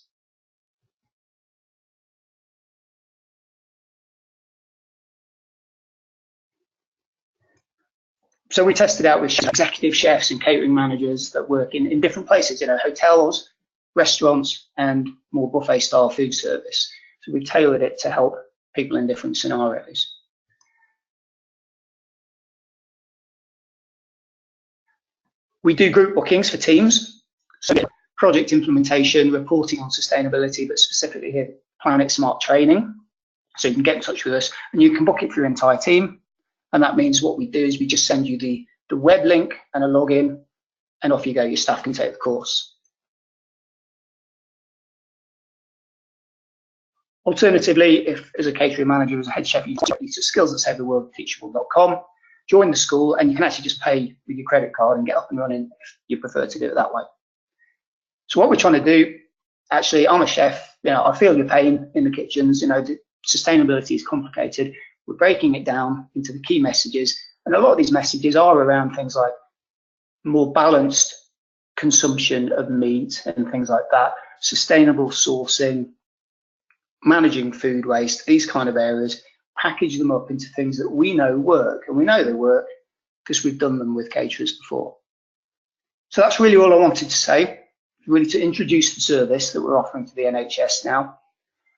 So we tested out with executive chefs and catering managers that work in different places, hotels, restaurants, and more buffet style food service. So we tailored it to help people in different scenarios. We do group bookings for teams. So project implementation, reporting on sustainability, but specifically here, Planet Smart training. So you can get in touch with us and you can book it for your entire team. And that means what we do is we just send you the web link and a login, and off you go. Your staff can take the course. Alternatively, if as a catering manager, as a head chef, you can to skills@savetheworldteachable.com, join the school, and you can actually just pay with your credit card and get up and running if you prefer to do it that way. So what we're trying to do, actually, I'm a chef, I feel your pain in the kitchens, sustainability is complicated. We're breaking it down into the key messages, and a lot of these messages are around things like more balanced consumption of meat and things like that, sustainable sourcing, managing food waste, these kind of areas, package them up into things that we know work, and we know they work because we've done them with caterers before. So that's really all I wanted to say, really to introduce the service that we're offering to the NHS now,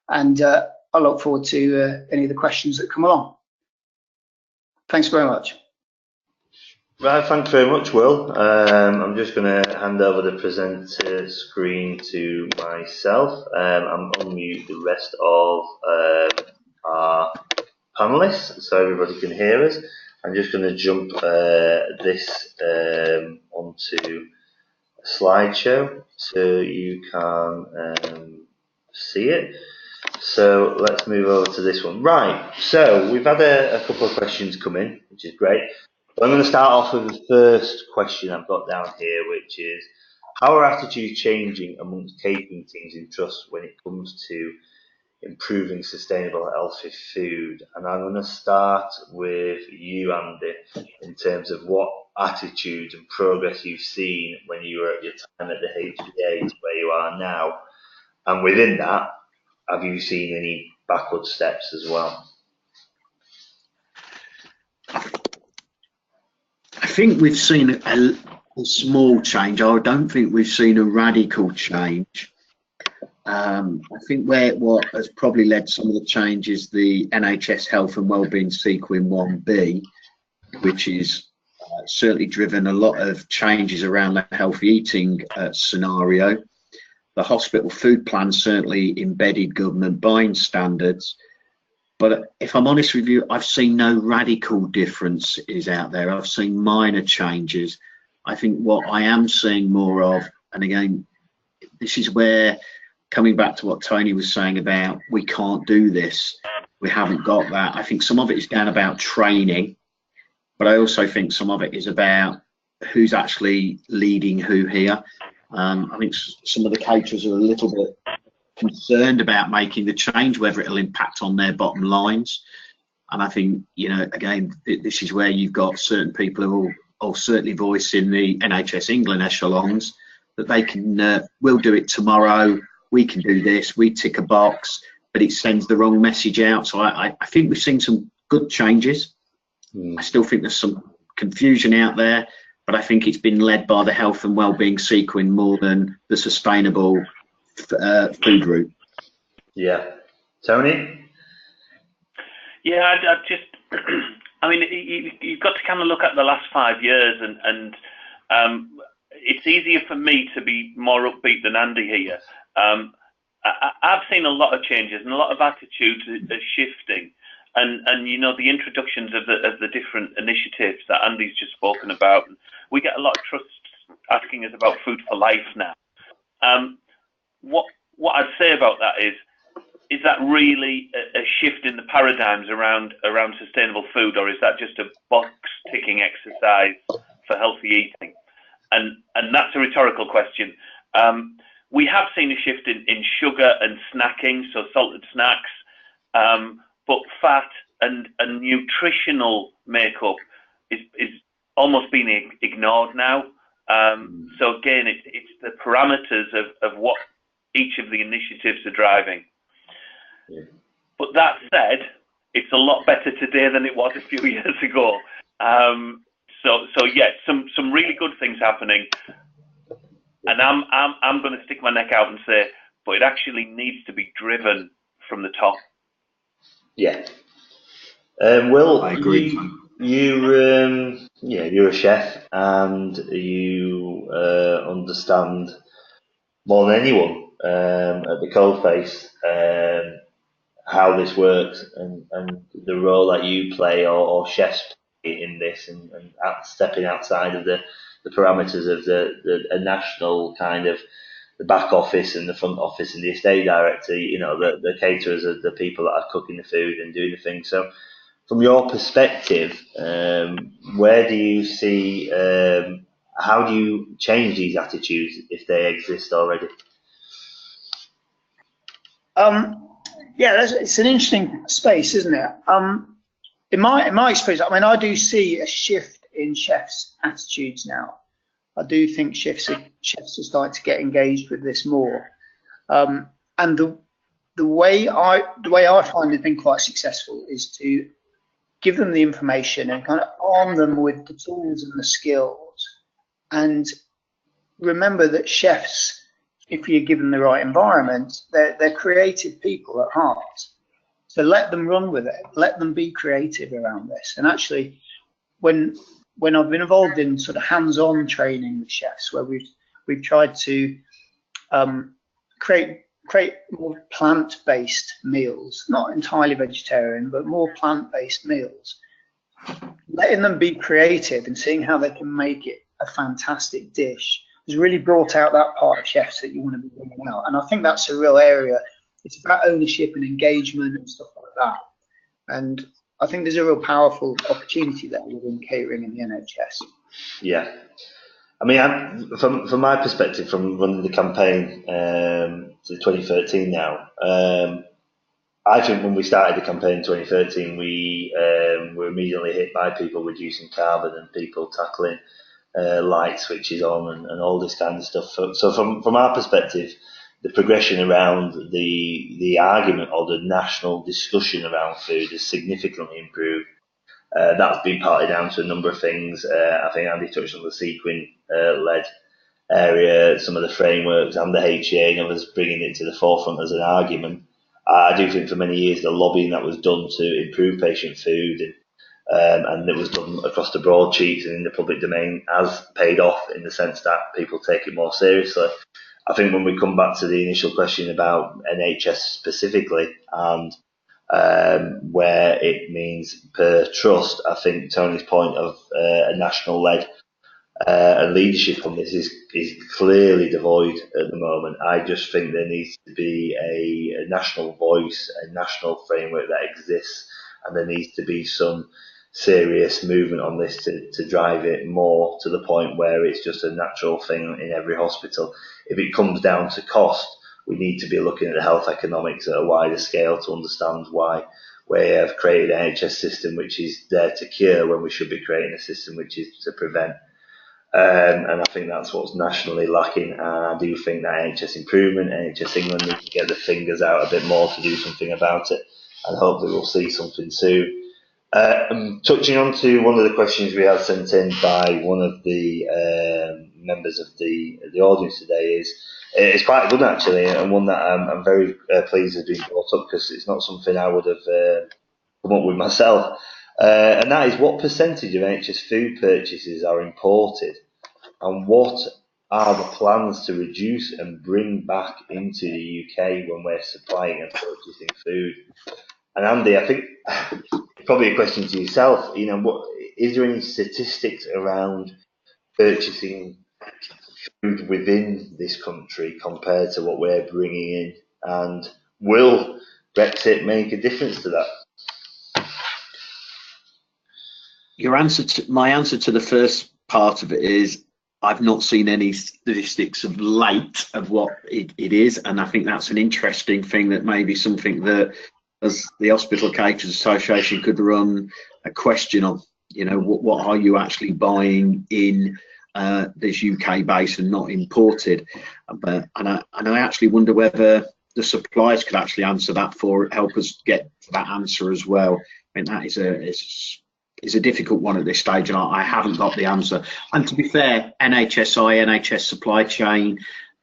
and I look forward to any of the questions that come along. Thanks very much. Right, thanks very much, Will. I'm just going to hand over the presenter screen to myself. I'm going to mute the rest of our panelists so everybody can hear us. I'm just going to jump this onto a slideshow so you can see it. So let's move over to this one. Right, so we've had a couple of questions come in, which is great. I'm going to start off with the first question I've got down here, which is, how are attitudes changing amongst catering teams in trust when it comes to improving sustainable, healthy food? And I'm going to start with you, Andy, in terms of what attitudes and progress you've seen when you were at your time at the HBA to where you are now. And within that, have you seen any backward steps as well? I think we've seen a small change. I don't think we've seen a radical change. I think what has probably led some of the change is the NHS Health and Wellbeing Sequin 1B, which is certainly driven a lot of changes around the healthy eating scenario. The hospital food plan certainly embedded government buying standards. But if I'm honest with you, I've seen no radical differences out there. I've seen minor changes. I think what I am seeing more of, and again, this is where, coming back to what Tony was saying about we can't do this, we haven't got that. I think some of it is down about training, but I also think some of it is about who's actually leading who here. I think some of the caterers are a little bit concerned about making the change, whether it'll impact on their bottom lines. And I think, you know, again, this is where you've got certain people who will certainly voice in the NHS England echelons that they can, we'll do it tomorrow, we can do this, we tick a box, but it sends the wrong message out. So I think we've seen some good changes. I still think there's some confusion out there, but I think it's been led by the health and wellbeing sequin more than the sustainable food route. Yeah. Tony? Yeah, I just, I mean, you've got to kind of look at the last 5 years, and it's easier for me to be more upbeat than Andy here. I've seen a lot of changes and a lot of attitudes are shifting. And you know, the introductions of the different initiatives that Andy's just spoken about, we get a lot of trusts asking us about food for life now. What I'd say about that is that really a shift in the paradigms around sustainable food, or is that just a box ticking exercise for healthy eating? And that's a rhetorical question. We have seen a shift in sugar and snacking, so salted snacks. But fat and nutritional makeup is almost being ignored now. So again, it's the parameters of what each of the initiatives are driving. Yeah. But that said, it's a lot better today than it was a few years ago. So yeah, some really good things happening. And I'm going to stick my neck out and say, but it actually needs to be driven from the top. Yeah. Will, I agree. You're a chef and you understand more than anyone at the coalface how this works and the role that you play or chefs play in this and stepping outside of the parameters of a national kind of the back office and the front office and the estate director. You know, the caterers are the people that are cooking the food and doing the things. So from your perspective, where do you see, how do you change these attitudes if they exist already? Yeah, it's an interesting space, isn't it? In my experience, I mean, I do see a shift in chefs' attitudes now. I do think chefs are starting to get engaged with this more, and the way I find it been quite successful is to give them the information and kind of arm them with the tools and the skills, and remember that chefs, if you're given the right environment, they're creative people at heart. So let them run with it. Let them be creative around this. And actually, when when I've been involved in sort of hands-on training with chefs, where we've tried to create more plant-based meals, not entirely vegetarian, but more plant-based meals, letting them be creative and seeing how they can make it a fantastic dish has really brought out that part of chefs that you want to be bringing out. And I think that's a real area. It's about ownership and engagement and stuff like that. And I think there's a real powerful opportunity there within catering in the NHS. Yeah. I mean, from my perspective, from running the campaign to 2013 now, I think when we started the campaign in 2013, we were immediately hit by people reducing carbon and people tackling light switches on and all this kind of stuff. So from our perspective, the progression around the argument or the national discussion around food has significantly improved. That's been partly down to a number of things. I think Andy touched on the sequin-led area, some of the frameworks and the HA and others bringing it to the forefront as an argument. I do think for many years the lobbying that was done to improve patient food and it was done across the broadsheets and in the public domain has paid off in the sense that people take it more seriously. I think when we come back to the initial question about NHS specifically and where it means per trust, I think Tony's point of a national led and leadership on this is clearly devoid at the moment. I just think there needs to be a national voice, a national framework that exists, and there needs to be some serious movement on this to drive it more to the point where it's just a natural thing in every hospital. If it comes down to cost, we need to be looking at the health economics at a wider scale to understand why we have created an NHS system which is there to cure when we should be creating a system which is to prevent. And I think that's what's nationally lacking. And I do think that NHS improvement, NHS England needs to get the fingers out a bit more to do something about it. And hopefully we'll see something soon. Touching on to one of the questions we had sent in by one of the members of the audience today is it's quite good actually, and one that I'm very pleased has been brought up because it's not something I would have come up with myself. And that is, what percentage of NHS food purchases are imported, and what are the plans to reduce and bring back into the UK when we're supplying and purchasing food? And Andy, I think probably a question to yourself. You know, is there any statistics around purchasing food within this country compared to what we're bringing in, and will Brexit make a difference to that? My answer to the first part of it is I've not seen any statistics of late of what it is, and I think that's an interesting thing, that may be something that as the Hospital Caterers Association could run a question on. You know, what are you actually buying in this UK base and not imported? And I actually wonder whether the suppliers could actually answer that help us get that answer as well. I mean, that is a difficult one at this stage, and I haven't got the answer. And to be fair, NHSI, NHS Supply Chain,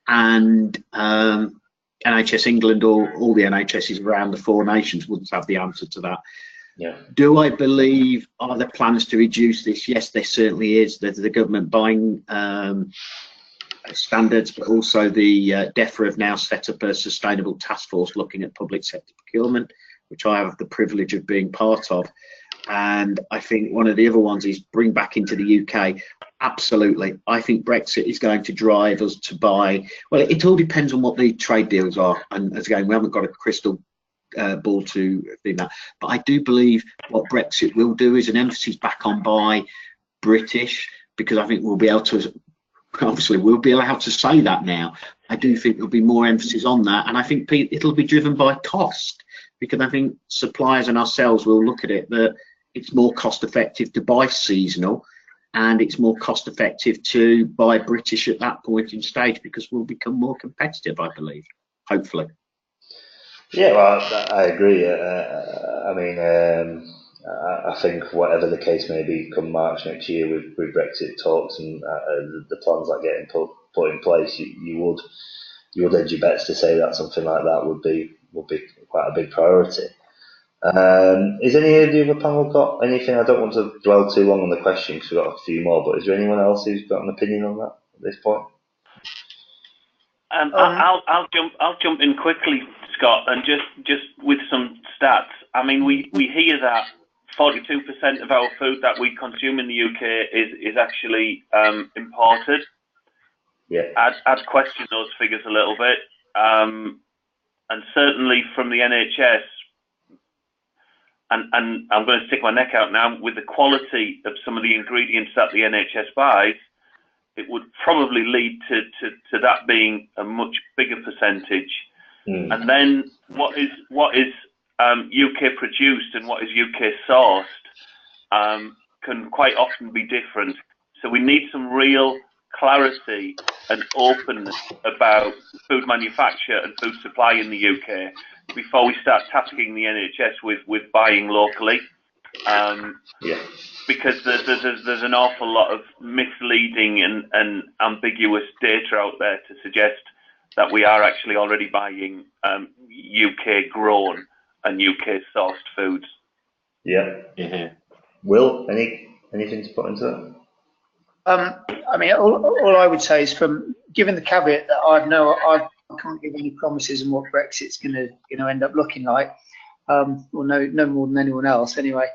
and NHS England, or all the NHSs around the four nations wouldn't have the answer to that. Yeah. Do I believe, are there plans to reduce this? Yes, there certainly is. There's the government buying standards, but also the DEFRA have now set up a sustainable task force looking at public sector procurement, which I have the privilege of being part of. And I think one of the other ones is bring back into the UK. Absolutely. I think Brexit is going to drive us to buy. Well, it all depends on what the trade deals are. And as again, we haven't got a crystal ball to do that. But I do believe what Brexit will do is an emphasis back on buy British, because I think we'll be able to, obviously we'll be allowed to say that now. I do think there'll be more emphasis on that. And I think it'll be driven by cost, because I think suppliers and ourselves will look at it that it's more cost effective to buy seasonal, and it's more cost effective to buy British at that point in stage, because we'll become more competitive, I believe, hopefully. Yeah, well, I agree. I mean, I think whatever the case may be, come March next year with Brexit talks and the plans that getting put in place, you would hedge your bets to say that something like that would be quite a big priority. Is any of the other panel got anything? I don't want to dwell too long on the question because we've got a few more, but is there anyone else who's got an opinion on that at this point? I'll jump in quickly, Scott, and just with some stats. I mean, we hear that 42% of our food that we consume in the UK is actually imported. Yeah. I'd question those figures a little bit, and certainly from the NHS. And I'm going to stick my neck out now, with the quality of some of the ingredients that the NHS buys, it would probably lead to that being a much bigger percentage. And then what is UK produced and what is UK sourced can quite often be different. So we need some real clarity and openness about food manufacture and food supply in the UK before we start tasking the NHS with buying locally, because there's an awful lot of misleading and ambiguous data out there to suggest that we are actually already buying UK grown and UK sourced foods. Yeah. Mm-hmm. Will, anything to put into that? I mean, all I would say is, given the caveat that I can't give any promises on what Brexit's going to end up looking like, or no more than anyone else anyway.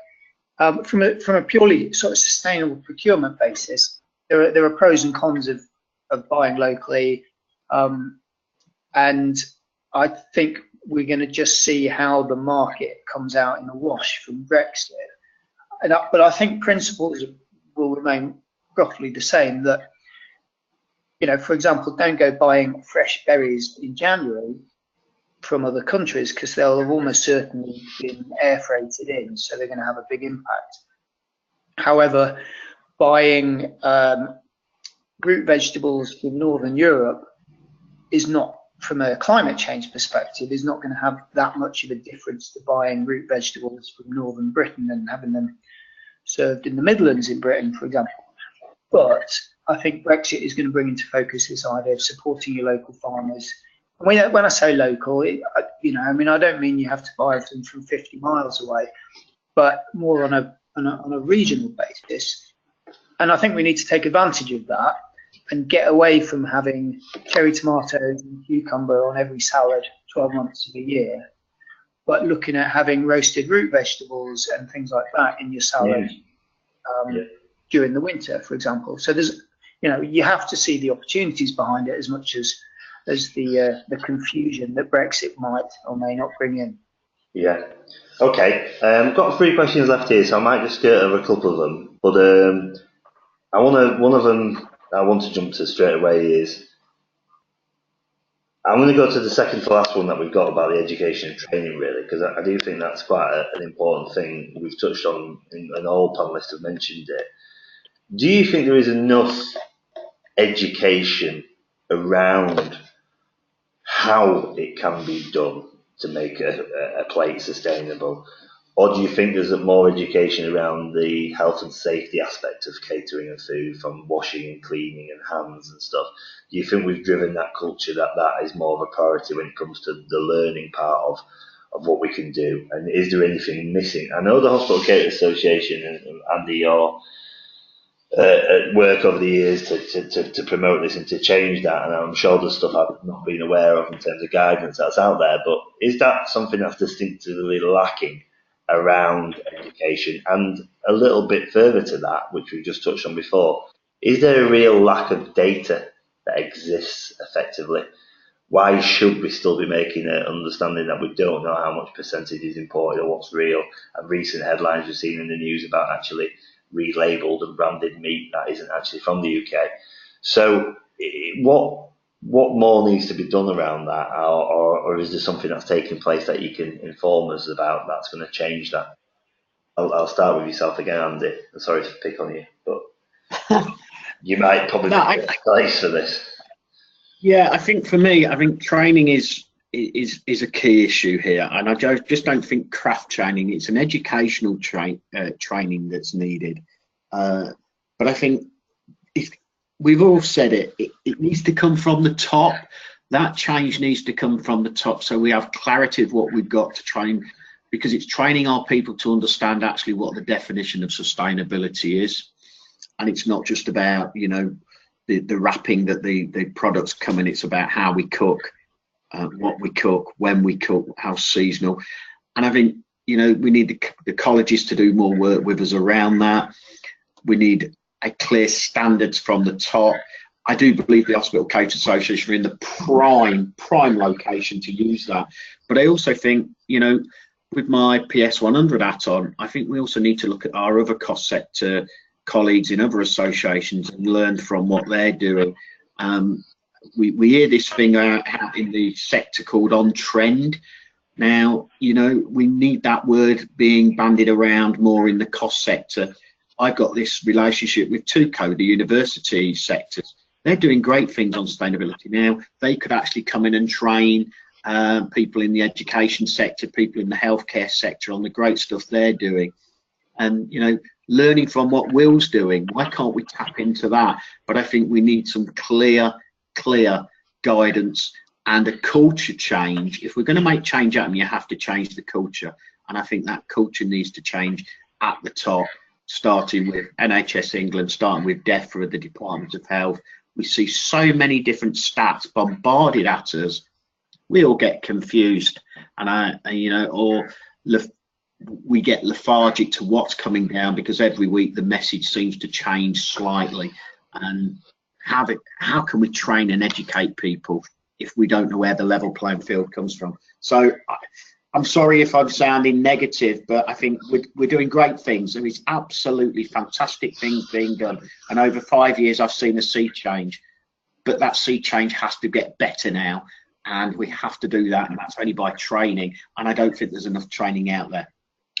From a purely sort of sustainable procurement basis, there are pros and cons of buying locally, and I think we're going to just see how the market comes out in the wash from Brexit. But I think principles will remain roughly the same. That, for example, don't go buying fresh berries in January from other countries, because they'll have almost certainly been air freighted in, so they're going to have a big impact. However, buying root vegetables from Northern Europe is not, from a climate change perspective, is not going to have that much of a difference to buying root vegetables from Northern Britain and having them served in the Midlands in Britain, for example. But I think Brexit is going to bring into focus this idea of supporting your local farmers. When I say local, I mean, I don't mean you have to buy them from 50 miles away, but more on a regional basis. And I think we need to take advantage of that and get away from having cherry tomatoes and cucumber on every salad 12 months of the year, but looking at having roasted root vegetables and things like that in your salad during the winter, for example. So there's, you have to see the opportunities behind it as much as the confusion that Brexit might or may not bring in. Yeah. Okay. I've got 3 questions left here, so I might just skirt over a couple of them. But one of them I want to jump to straight away is, I'm going to go to the second to last one that we've got about the education and training, really, because I do think that's quite an important thing we've touched on, and all panelists have mentioned it. Do you think there is enough education around how it can be done to make a plate sustainable? Or do you think there's more education around the health and safety aspect of catering and food, from washing and cleaning and hands and stuff? Do you think we've driven that culture that is more of a priority when it comes to the learning part of what we can do? And is there anything missing? I know the Hospital Catering Association and Andy, your work over the years to promote this and to change that, and I'm sure there's stuff I've not been aware of in terms of guidance that's out there, but is that something that's distinctively lacking around education? And a little bit further to that, which we just touched on before, is there a real lack of data that exists effectively? Why should we still be making an understanding that we don't know how much percentage is imported or what's real? And recent headlines we've seen in the news about actually relabeled and branded meat that isn't actually from the UK. So what more needs to be done around that, or is there something that's taking place that you can inform us about that's going to change that? I'll start with yourself again, Andy. I'm sorry to pick on you, but you might probably be a place for this. Yeah, I think for me, training is a key issue here, and I just don't think craft training. It's an educational training that's needed, but I think we've all said it needs to come from the top. That change needs to come from the top, so we have clarity of what we've got to try and because it's training our people to understand actually what the definition of sustainability is. And it's not just about, you know, the wrapping that the products come in. It's about how we cook, what we cook, when we cook, how seasonal. And I think, you know, we need the colleges to do more work with us around that. We need a clear standards from the top. I do believe the Hospital Coach Association are in the prime location to use that. But I also think, you know, with my PS 100 hat on, I think we also need to look at our other cost sector colleagues in other associations and learn from what they're doing. We hear this thing out in the sector called on trend. Now, you know, we need that word being bandied around more in the cost sector. I've got this relationship with TUCO, the university sectors. They're doing great things on sustainability now. They could actually come in and train people in the education sector, people in the healthcare sector on the great stuff they're doing. And, you know, learning from what Will's doing, why can't we tap into that? But I think we need some clear guidance and a culture change. If we're going to make change happen, you have to change the culture. And I think that culture needs to change at the top, starting with NHS England, starting with DEFRA, the Department of Health. We see so many different stats bombarded at us. We all get confused, and you know, or we get lethargic to what's coming down, because every week the message seems to change slightly. And how can we train and educate people if we don't know where the level playing field comes from? So I'm sorry if I'm sounding negative, but I think we're doing great things. There is absolutely fantastic things being done. And over 5 years, I've seen a sea change, but that sea change has to get better now. And we have to do that. And that's only by training. And I don't think there's enough training out there.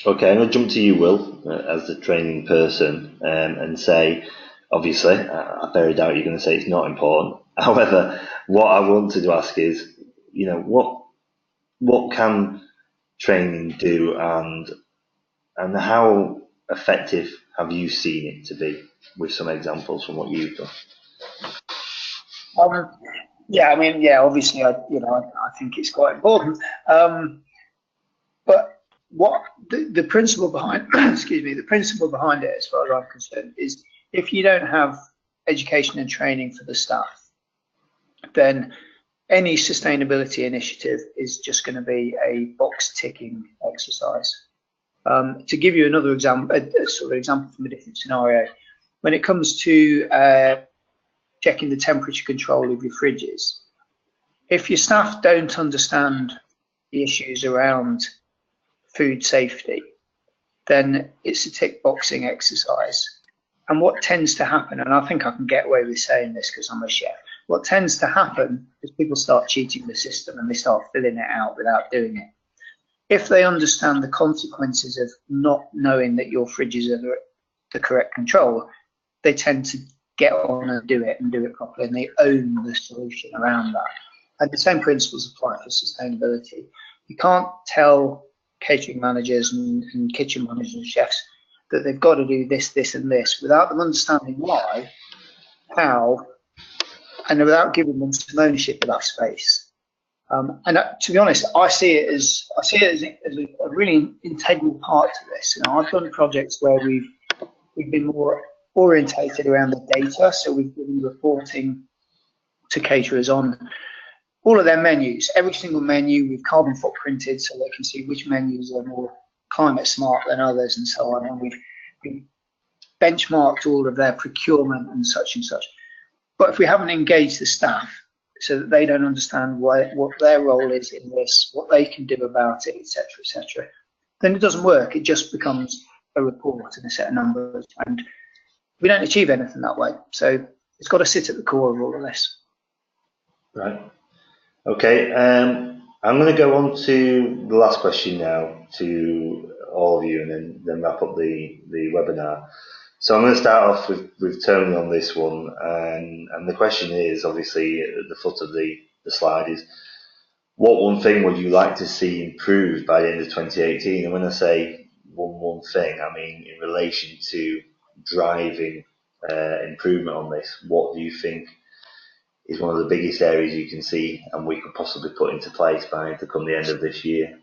Okay, I'm going to jump to you, Will, as the training person, and say, obviously, I very doubt you're going to say it's not important. However, what I wanted to ask is, you know, what can training do, and how effective have you seen it to be, with some examples from what you've done? Yeah, I mean, yeah, obviously, I think it's quite important. But what the principle behind, excuse me, the principle behind it, as far as I'm concerned, is if you don't have education and training for the staff, then any sustainability initiative is just going to be a box ticking exercise. To give you another example, a sort of example from a different scenario, when it comes to checking the temperature control of your fridges, if your staff don't understand the issues around food safety, then it's a tick boxing exercise. And what tends to happen, and I think I can get away with saying this because I'm a chef, what tends to happen is people start cheating the system and they start filling it out without doing it. If they understand the consequences of not knowing that your fridges are the correct control, they tend to get on and do it properly, and they own the solution around that. And the same principles apply for sustainability. You can't tell catering managers and kitchen managers and chefs that they've got to do this, this, and this without them understanding why, how, and without giving them some ownership of that space. And to be honest, I see it as a really integral part to this. You know, I've done projects where we've been more orientated around the data, so we've given reporting to caterers on all of their menus. Every single menu we've carbon footprinted so they can see which menus are more climate smart than others and so on. And we've benchmarked all of their procurement and such. But if we haven't engaged the staff so that they don't understand what their role is in this, what they can do about it, etc., then it doesn't work. It just becomes a report and a set of numbers, and we don't achieve anything that way. So it's got to sit at the core of all of this. Right. Okay. I'm going to go on to the last question now to all of you, and then wrap up the webinar. So I'm going to start off with Tony on this one, and the question is, obviously at the foot of the slide, is what one thing would you like to see improved by the end of 2018? And when I say one thing, I mean in relation to driving improvement on this. What do you think is one of the biggest areas you can see and we could possibly put into place by the end of this year?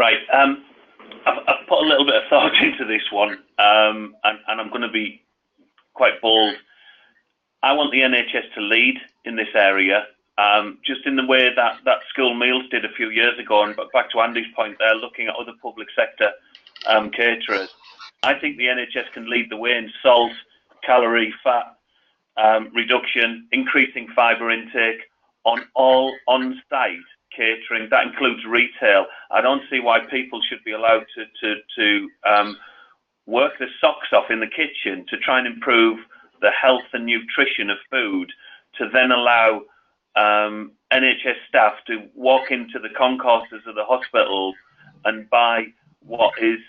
Right. I've put a little bit of thought into this one, and I'm going to be quite bold. I want the NHS to lead in this area, just in the way that school meals did a few years ago. And back to Andy's point there, looking at other public sector caterers. I think the NHS can lead the way in salt, calorie, fat reduction, increasing fibre intake on all on-site catering. That includes retail. I don't see why people should be allowed to work their socks off in the kitchen to try and improve the health and nutrition of food, to then allow NHS staff to walk into the concourses of the hospitals and buy what is,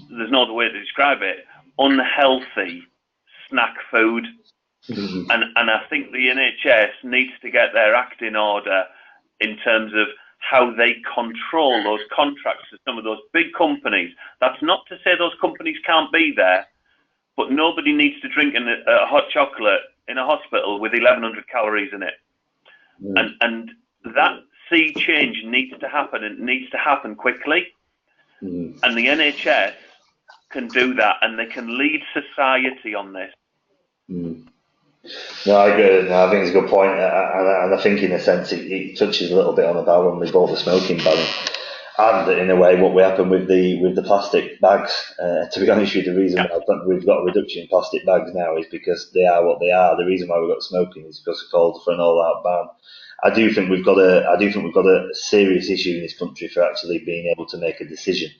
there's no other way to describe it, unhealthy snack food. Mhm. And I think the NHS needs to get their act in order in terms of how they control those contracts to some of those big companies. That's not to say those companies can't be there, but nobody needs to drink a hot chocolate in a hospital with 1,100 calories in it. Mm. And that sea change needs to happen, and it needs to happen quickly. Mm. And the NHS can do that, and they can lead society on this. Mm. No, I agree. No, I think it's a good point, and I think in a sense it touches a little bit on about when we bought the smoking ban, and in a way what will happen with the plastic bags. To be honest with you, the reason why we've got a reduction in plastic bags now is because they are what they are. The reason why we've got smoking is because we called for an all-out ban. I do think we've got a serious issue in this country for actually being able to make a decision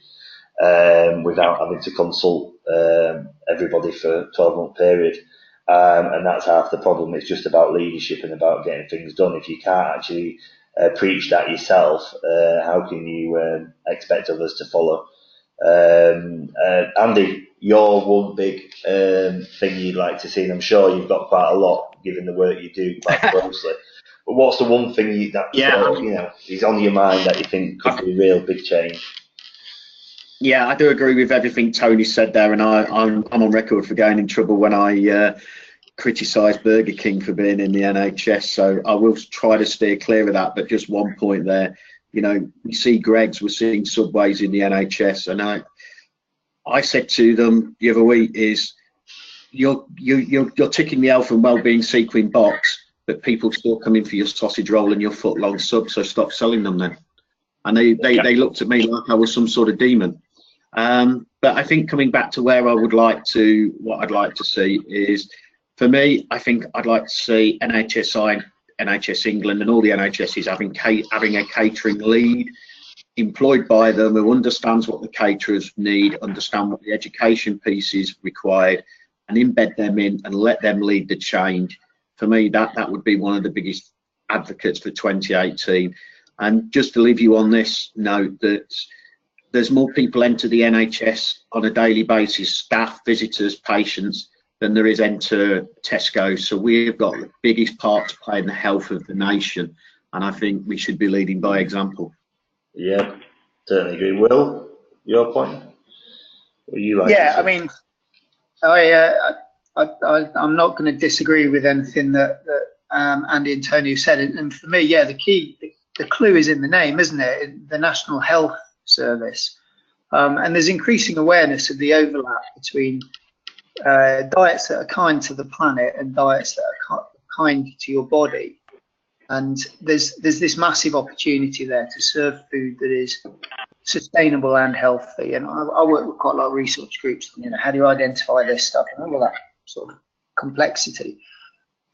without having to consult everybody for a 12-month period. And that's half the problem. It's just about leadership and about getting things done. If you can't actually preach that yourself, how can you expect others to follow? Andy, your one big thing you'd like to see, and I'm sure you've got quite a lot given the work you do quite closely. But what's the one thing is on your mind that you think could be a real big change? Yeah, I do agree with everything Tony said there, and I'm on record for getting in trouble when I criticise Burger King for being in the NHS. So I will try to steer clear of that. But just one point there, we see Greggs, we're seeing Subways in the NHS, and I said to them the other week is you're ticking the health and wellbeing sequin box, but people still come in for your sausage roll and your foot-long sub. So stop selling them then. And they looked at me like I was some sort of demon. But I think coming back to what I'd like to see is, for me, I think I'd like to see NHS England and all the NHSs having a catering lead employed by them who understands what the caterers need, understand what the education piece is required, and embed them in and let them lead the change. For me, that would be one of the biggest advocates for 2018. And just to leave you on this note, that there's more people enter the NHS on a daily basis, staff, visitors, patients, than there is enter Tesco. So we've got the biggest part to play in the health of the nation, and I think we should be leading by example. Yeah, certainly agree. Will, your point? What you like? Yeah, I mean, I'm not going to disagree with anything that Andy and Tony have said. And for me, yeah, the clue is in the name, isn't it? The National Health Service. And there's increasing awareness of the overlap between diets that are kind to the planet and diets that are kind to your body. And there's this massive opportunity there to serve food that is sustainable and healthy. And I work with quite a lot of research groups. How do you identify this stuff and all of that sort of complexity?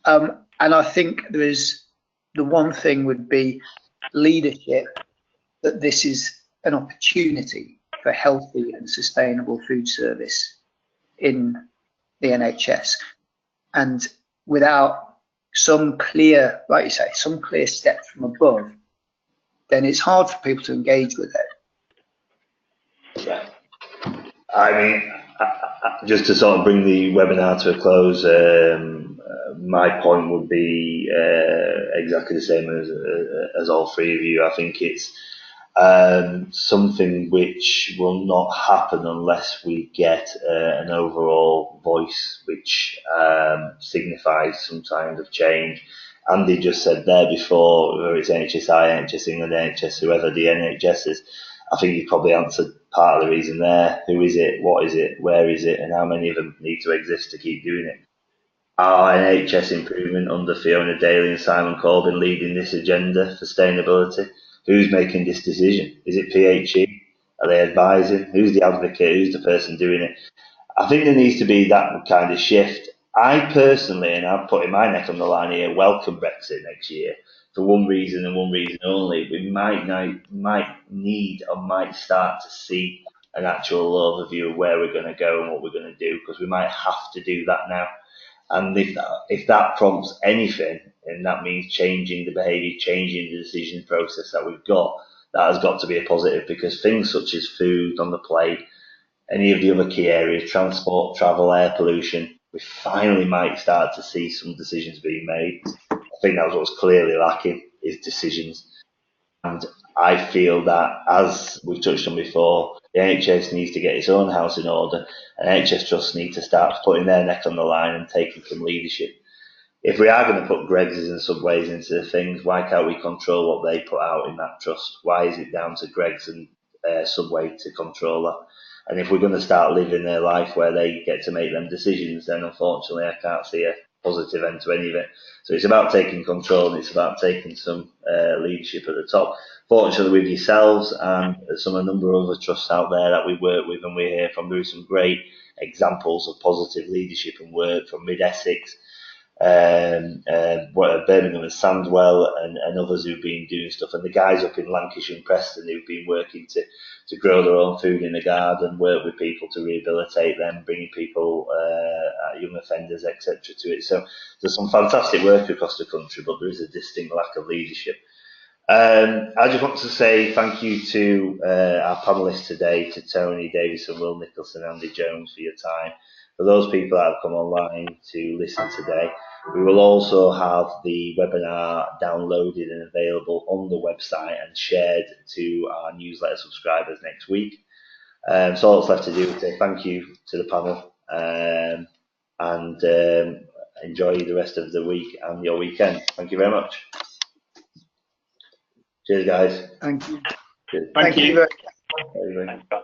And I think the one thing would be leadership, that this is an opportunity for healthy and sustainable food service in the NHS. And without some clear, like you say, some clear steps from above, then it's hard for people to engage with it. Yeah. I mean, just to sort of bring the webinar to a close, my point would be exactly the same as all three of you. I think it's something which will not happen unless we get an overall voice which signifies some kind of change. Andy just said there before, whether it's NHSI, NHS England, NHS, whoever the NHS is, I think you probably answered part of the reason there. Who is it? What is it? Where is it? And how many of them need to exist to keep doing it? Are NHS improvement under Fiona Daly and Simon Corbyn leading this agenda for sustainability? Who's making this decision? Is it PHE? Are they advising? Who's the advocate? Who's the person doing it? I think there needs to be that kind of shift. I personally, and I'm putting my neck on the line here, welcome Brexit next year for one reason and one reason only. We might need or might start to see an actual overview of where we're going to go and what we're going to do, because we might have to do that now. And if that prompts anything, and that means changing the behaviour, changing the decision process that we've got, that has got to be a positive, because things such as food on the plate, any of the other key areas, transport, travel, air pollution, we finally might start to see some decisions being made. I think that was what was clearly lacking, is decisions. And I feel that, as we've touched on before, the NHS needs to get its own house in order, and NHS trusts need to start putting their neck on the line and taking some leadership. If we are going to put Greggs and Subways into the things, why can't we control what they put out in that trust? Why is it down to Greggs and Subway to control that? And if we're going to start living their life where they get to make them decisions, then unfortunately I can't see a positive end to any of it. So it's about taking control, and it's about taking some leadership at the top. Fortunately, with yourselves and a number of other trusts out there that we work with and we hear from, there are some great examples of positive leadership and work from Mid-Essex, Birmingham and Sandwell, and others who've been doing stuff, and the guys up in Lancashire and Preston who've been working to grow their own food in the garden, work with people to rehabilitate them, bringing people, young offenders, etc. to it. So there's some fantastic work across the country, but there is a distinct lack of leadership. I just want to say thank you to our panellists today, to Tony Davison, Will Nicholson, Andy Jones, for your time. For those people that have come online to listen today, we will also have the webinar downloaded and available on the website and shared to our newsletter subscribers next week. So all that's left to do is say thank you to the panel, and enjoy the rest of the week and your weekend. Thank you very much. Cheers, guys. Thank you. Cheers. Thank you. Very much. Bye. Thanks, Pat.